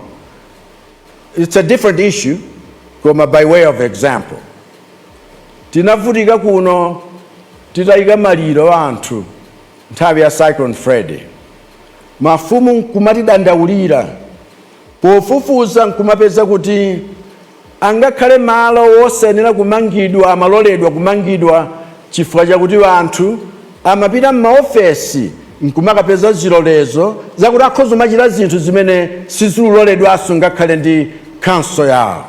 It's a different issue, koma by way of example. Tinavutika kuno titayika maliro anthu nthawi ya Cyclone Freddy. Mafumu nkumatidandaulira pofufuza nkumapeza kuti angakhale malo wosenera kumangidwa amaloledwa kumangidwa chifukwa chakuti anthu amapita m'maofesi nkumakapeza zilolezo zakuti akhoza machita zinthu zimene siziloledwanso ngakhale ndi council yawo.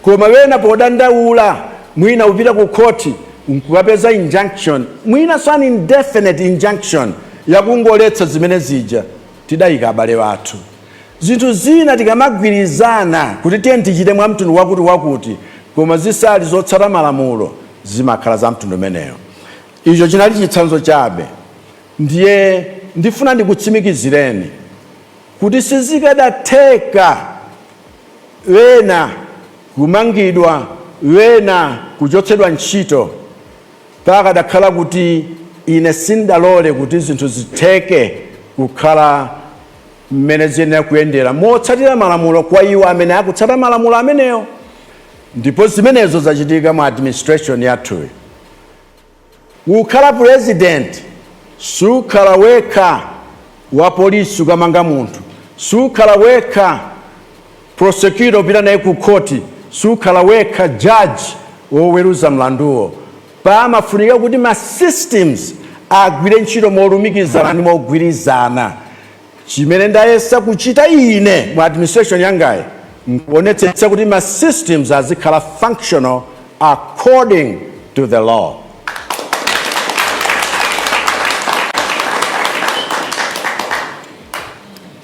Koma wena podandaula mwina upita ku court nkukapeza injunction, mwina so an indefinite injunction yakungoletsa zimene zija, tidayika abale wathu. Zinthu zina tikamagwirizana kuti tiye tichite mwa mtundu wakuti koma zisali zotsata malamulo zimakhala za mtundu meneyo. Icho chinali chitsanzo chabe. Ndiye ndifuna ndikutsimikizireni kuti sizikadatheka wena kumangidwa wena kuchotsedwa ntchito pakadakhala kuti ine sindalole kuti zinthu zitheke kukhala mmene ziyenera kuyendera motsatira malamulo kwa iwo amene akutsata malamulo ameneyo. Ndipo zimenezo zachitika mu administration yathuyi. Ukhala president sukhala wekha wa polisi ukamanga munthu, sukhala wekha prosecutor upita naye ku khoti, sukhala wekha judge woweruza mlanduwo. Pamafunika kuti ma systems agwire ntchito molumikizana ndi mogwirizana. Chimene ndayesa kuchita ine mu administration yangayi nkuonetsetsa kuti ma systems azikhala functional according to the law.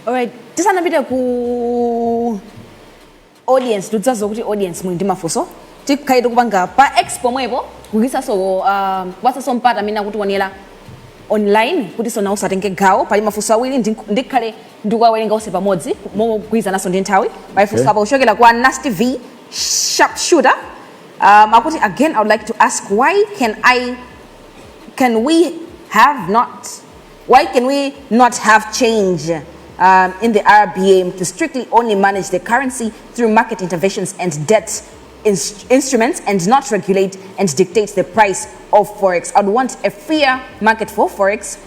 Alright, tisanapite ku audience, tudzazo kuti audience muli ndi mafunso. Tikhaito kupanga pa expo mwepo kukisaso wasaso mpata amene akutiwonera online kuti Sona usatenge gawo pali mafunso awiri ndikhale ndikuwawerenga onse pamodzi mogwirizanaso ndi nthawi. Mafunso apa kuchokera kwa Nasty V Sharpshooter. Akuti again I would like to ask why can we not have change in the RBA to strictly only manage the currency through market interventions and debt instruments and not regulate and dictate the price of forex? I'd want a freer market for forex,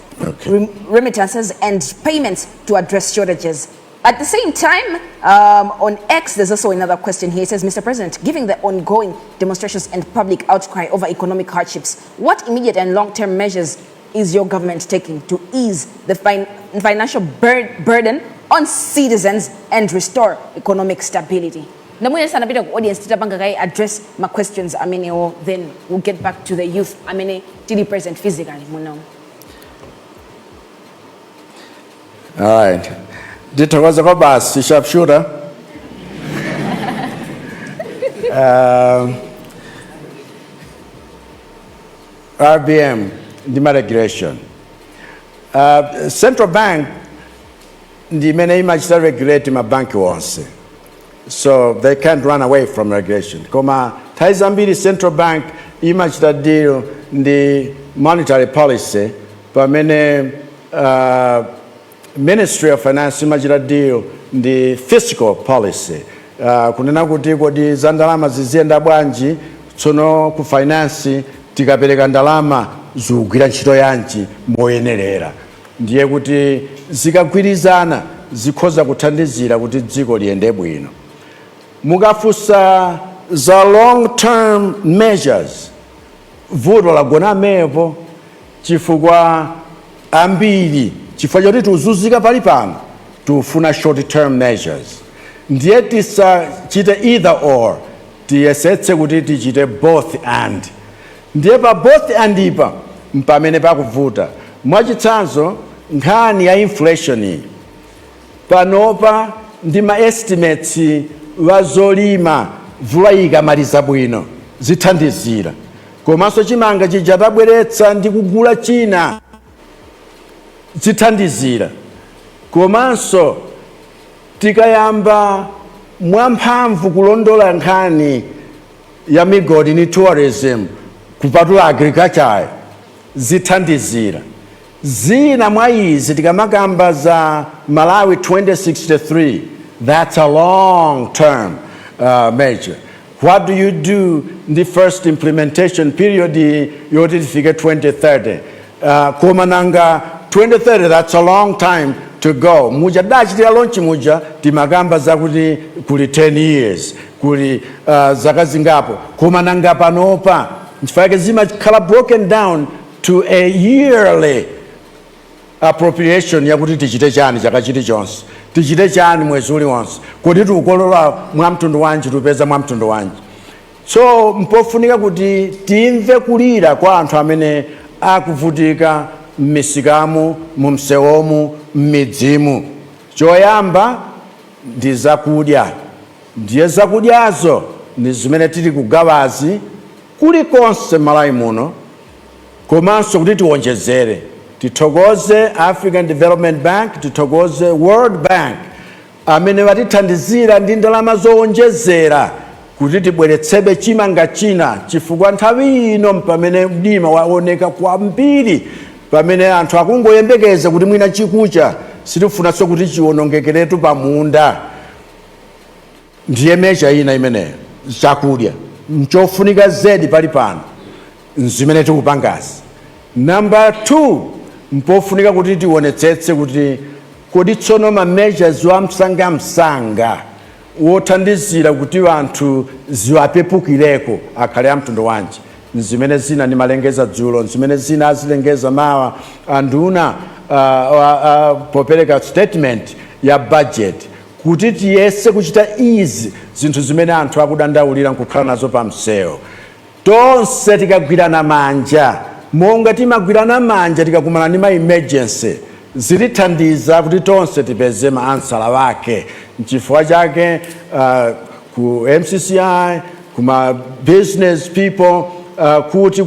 remittances and payments to address shortages. At the same time, on X, there's also another question here. It says, Mr. President, given the ongoing demonstrations and public outcry over economic hardships, what immediate and long-term measures is your government taking to ease the financial burden on citizens and restore economic stability? Namwe sanapita ku audience titapanga kai address my questions amenewo, then we'll get back to the youth amene tili present physically muno. All right. Ndithokoza kwa basi Sharpshooter. RBM ndima regulation. Central bank ndimene imachita regulate mabanki wonse. So they can't run away from regulation. Koma taizambiri Central Bank imachita deal ndi monetary policy pamene Ministry of Finance imachita deal ndi fiscal policy. Kunena kuti kodi za ndalama ziziyenda bwanji tsono ku finance tikapereka ndalama zikugwira ntchito yanji moyenerera. Ndiye kuti zikagwirizana zikhoza kuthandizira kuti dziko liyende bwino. Mukafusa za long-term measures vuto lagona mepo chifukwa ambiri chifukwa choti tuzuzika pali pano tufuna short-term measures. Ndiye tisachite either or, tiyesetse kuti tichite both and. Ndiye pa both and ipa mpamene pakuvuta. Mwachitsanzo nkhani ya inflation iyi panopa ndi ma estimates wazolima vula ikamaliza bwino zithandizira. Komanso chimanga chija tabweretsa ndi kugula china zithandizira. Komanso tikayamba mwamphamvu kulondola nkhani ya migodi ni tourism kupatula agriculture zithandizira. Zina mwa izi tikamakamba za Malawi 2063, that's a long-term measure. What do you do in the first implementation period yoti tifike 2030? Komananga 2030, that's a long time to go. Muja dachitira launch muja timakamba za kuti kuli 10 years, kuli zaka zingapo. Komananga panopa nchifake zimakhala broken down to a yearly appropriation yakuti tichite chani chaka chilichonse, tichite chani mwezi uliwonse, kuti tikolola mwamtundu wanji tupeza mwamtundu wanji. So mpofunika kuti timve kulira kwa anthu amene akuvutika m'misikamu, mumsewomu, m'midzimu. Choyamba ndi zakudya. Ndiye zakudyazo ndi zimene tili kugawazi kulikonse Malawi muno, komanso kuti tiwonjezere. tithokoze African Development Bank, tithokoze World Bank amene watithandizira ndi ndalama zowonjezera kuti tibweretsebe chimanga china chifukwa nthawi ino pamene mdima waoneka kwambiri pamene anthu akungoyembekeza kuti mwina chikucha sitifunanso kuti chiwonongekeretu pamunda. Ndiye measure ina imeneyo chakudya nchofunika zedi pali pano zimene tikupangazi. Number 2, mpofunika kuti tionetsetse kuti kodi tsono ma measures wa msanga wothandizira kuti anthu ziwapepukireko akhale amtundu wanji. Zimene zina ni malengeza dzulo, zimene zina azilengeza mawa anduna popereka statement ya budget kuti tiyese kuchita izi zinthu zimene anthu akudandaulira nkukhala nazo pa msewu. Tonse tikagwirana manja monga timagwirana manja tikakumana ndi ma emergency zilithandiza kuti tonse tipeze maansala wake. Nchifukwa chake ku MCCI kuma business people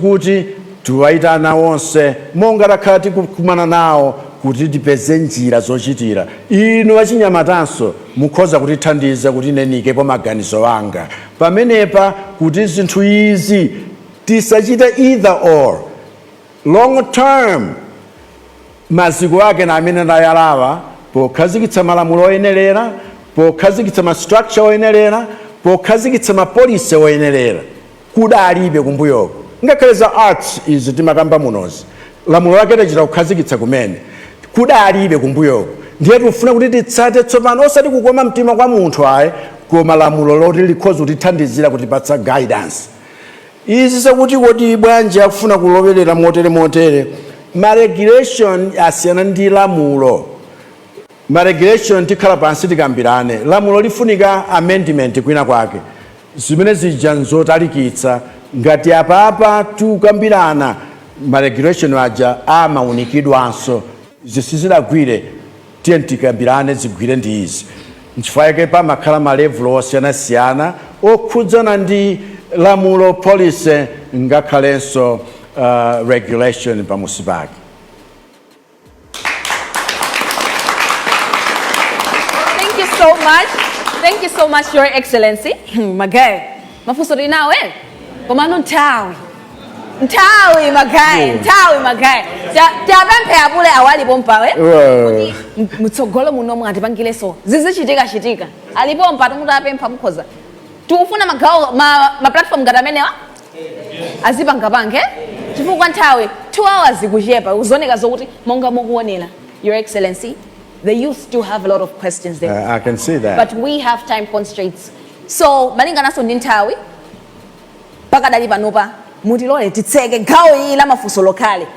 kuti tuwaitana wonse monga takhala tikukumana nawo kuti tipeze njira zochitira. Inu achinyamatanso mukhoza kutithandiza kuti nenike pa maganizo wanga pamenepa kuti zinthu izi tisachita either or. Long term maziko ake na amene ndayalawa pokhazikitsa malamulo oyenerera, pokhazikitsa ma structure oyenerera, pokhazikitsa ma policy oyenerera kudalibe kumbuyoko. Ngakhale za arts izi timakamba munozi lamulo lake tachita kukhazikitsa kumene kudalibe kumbuyoko. Ndiye tikufuna kuti titsate tsopano osati kukoma mtima kwa munthu ayi koma lamulo loti likhoza kutithandizira kutipatsa guidance. Izi sakuti kodi bwanji akufuna kulowerera motere ma regulation asiyana ndi lamulo. Ma regulation tikhala pansi tikambirane. Lamulo lifunika amendment kwina kwake zimene zija nzotalikitsa ngati apapa tukambirana ma regulation aja amaunikidwanso zisizidagwire tiye tikambirane zigwire ndi izi. Nchifukwa chake pamakhala ma level osiyanasiyana okhudzana ndi lamulo policy ngakhalenso regulation pamusi pake. Thank you so much, Your Excellency. Magai, mafunso linawe komano nthawi magai tapemphe apule awali pompawe mutsogolo muno mwatipangileso zizichitika alipompa timutapempha mukhoza tikufuna magawo ma platform ngati amenewa azipangapange chifukwa nthawi 2 hours kuchepa uzoneka zokuti monga mukuonera Your Excellency. The youth do have a lot of questions there. I can see that. But we have time constraints. So, malinga naso ndi nthawi pakadali panopa mutilole titseke gawo ili la mafunso lokale.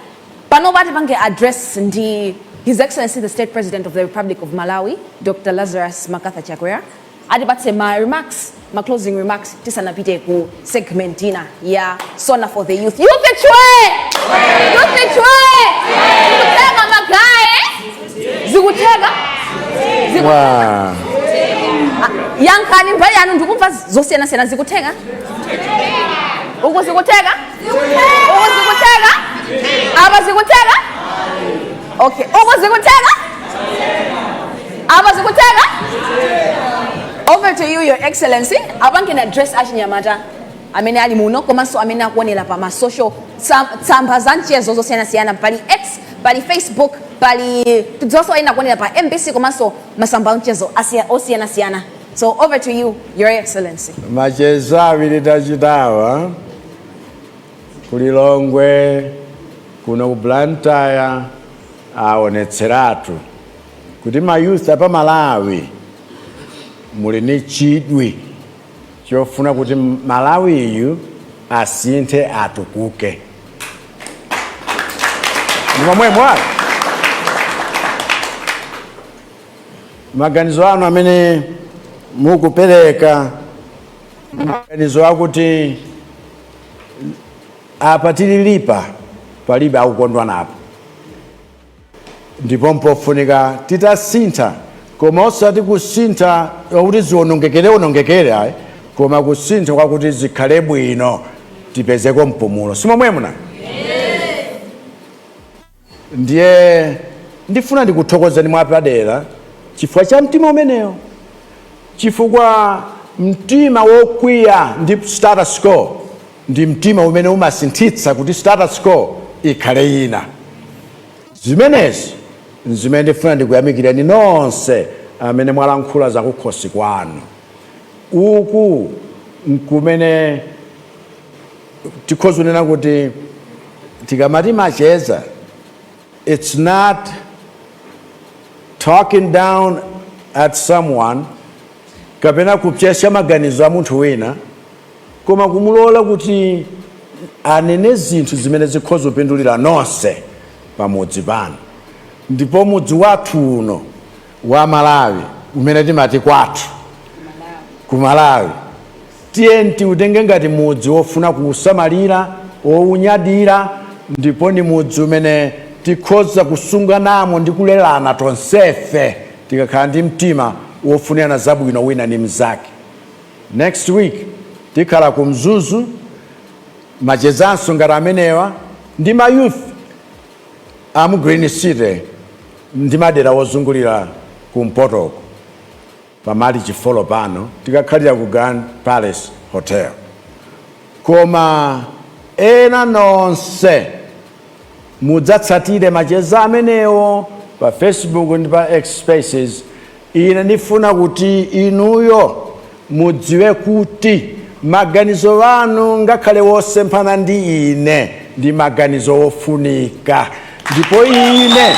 Panopa tipange address ndi His Excellency the State President of the Republic of Malawi, Dr. Lazarus Makatha Chakwera. Adipatse ma closing remarks tisanapite ku segment ina ya Sona for the Youth. Youth chwe! Zikutega magaye! Zikutega? Wow. Yankani mbali anu ndikumva zosiyana zikutega? Uko zikutega? Aba zikutega? Okay. Uko zikutega? Aba zikutega? Over to you, Your Excellency. Abantu can address Anyamata. Amene ali muno komanso amene akuonera pa ma social tsamba za mchezo zosiyana pali X, pali Facebook, pali tidzonso ena kuonera pa MBC komanso masamba mchezo osiyana. So over to you, Your Excellency. Machezo awiri tachitawa kulilongwe kuno ku Blantyre aonetseratu kuti ma youth apa Malawi muli ni chidwi chofuna kuti Malawi iyu asinthe atukuke. Nimamwe mwa maganizo anu amene mukupereka maganizo akuti apa tililipa palibe akukondwa napo ndipo mpofunika titasintha koma osati kusintha kuti zionongekere ayi koma kusintha kwakuti zikhale bwino tipezeko mpumulo. Simomwe muna ndiye ndifuna ndikuthokozeni mwapadera chifukwa cha mtima umenewo, chifukwa mtima wokwiya ndi status quo ndi mtima umene umasinthitsa kuti status quo ikhale ina. Zimenezi zimene ndifuna ndikuyamikireni nonse amene mwalankhula za kukhosi kwanu. Uku nkumene tikhoza kunena kuti tikamati macheza, it's not talking down at someone kapena kupyesha maganizo a munthu wina, koma kumulola kuti anene zinthu zimene zikhoza kupindulira nonse pamudzi pano. Ndipo mudzi wathu uno wa Malawi umene timati kwathu ku Malawi, tiyeni tiutenge ngati mudzi wofuna kuusamalira, wounyadira, ndipo ni mudzi umene tikhoza kusunganamo ndi kulelana tonsefe tikakhala ndi mtima wofunirana zabwino wina ndi mnzake. Next week tikhala ku Mzuzu, machezanso ngati amenewa ndi ma youth amu Green City ndi madera wozungulira kumpotoko pamali chifolo pano tikakhalira ku Grand Palace Hotel. Koma ena nonse mudzatsatire macheza amenewo pa Facebook ndi pa X Spaces. Ine ndifuna kuti inuyo mudziwe kuti maganizo wanu ngakhale wosemphana ndi ine ndi maganizo wofunika, ndipo ine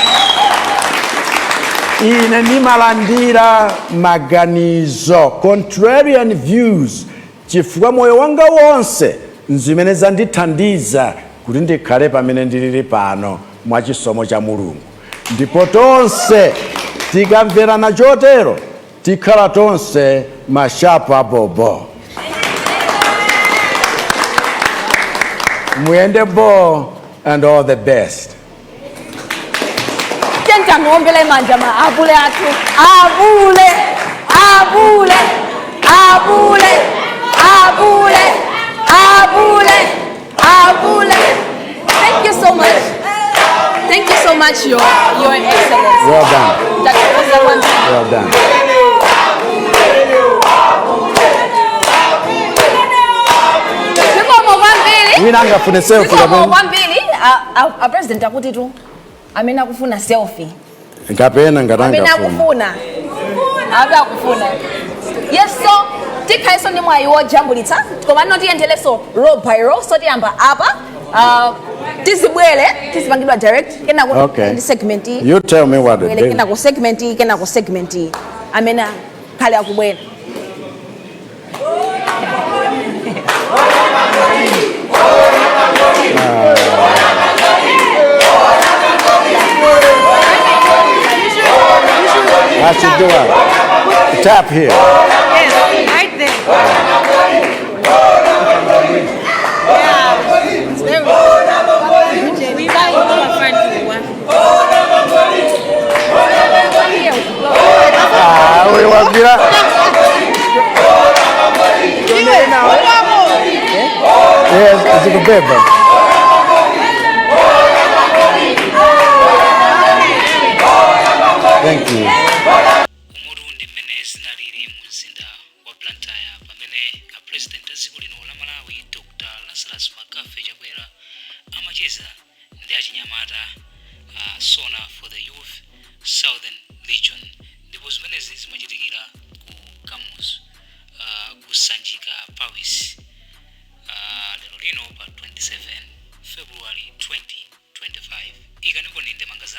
ndimalandira maganizo, contrarian views, chifukwa moyo wanga wonse nzimene zandithandiza kuti ndikhale pamene ndilili pano mwa chisomo cha Mulungu. Ndipo tonse tikamverana chotero tikhala tonse mashapa bobo. Muyende bo and all the best. Tenta ngombele manja ma abule atu. Abule. Abule. Abule. Abule. Abule. Abule. Thank you so much. Thank you so much, Your Excellency. Well done. Well done. Wina angafune selfie kapena. Kwambiri a president akuti tu amena kufuna selfie. Kapena ngatanga kufuna. Aba kufuna. Yes, so tikhaiso ndi mwayi wojambulitsa koma tiyendele so row by row, so tiyamba apa tizibwele direct kena ku segment. You tell me what it is. Kena ku segment amena khale akubwela. I should do a tap here. Yes, right there. We want to yes, it's a paper. Thank you. Umurundi mmene zinalili mu mzinda wa Blantyre pamene a president aziko lino la Malawi Dr. Lazarus Magafe Chakwera amacheza ndi achinyamata Sona for the Youth Southern Region, ndipo zimenezi zimachitikira ku Kamuzu kusanjika Pawis lero lino pa 27 February 2025. Ika ndipo ninde mangaza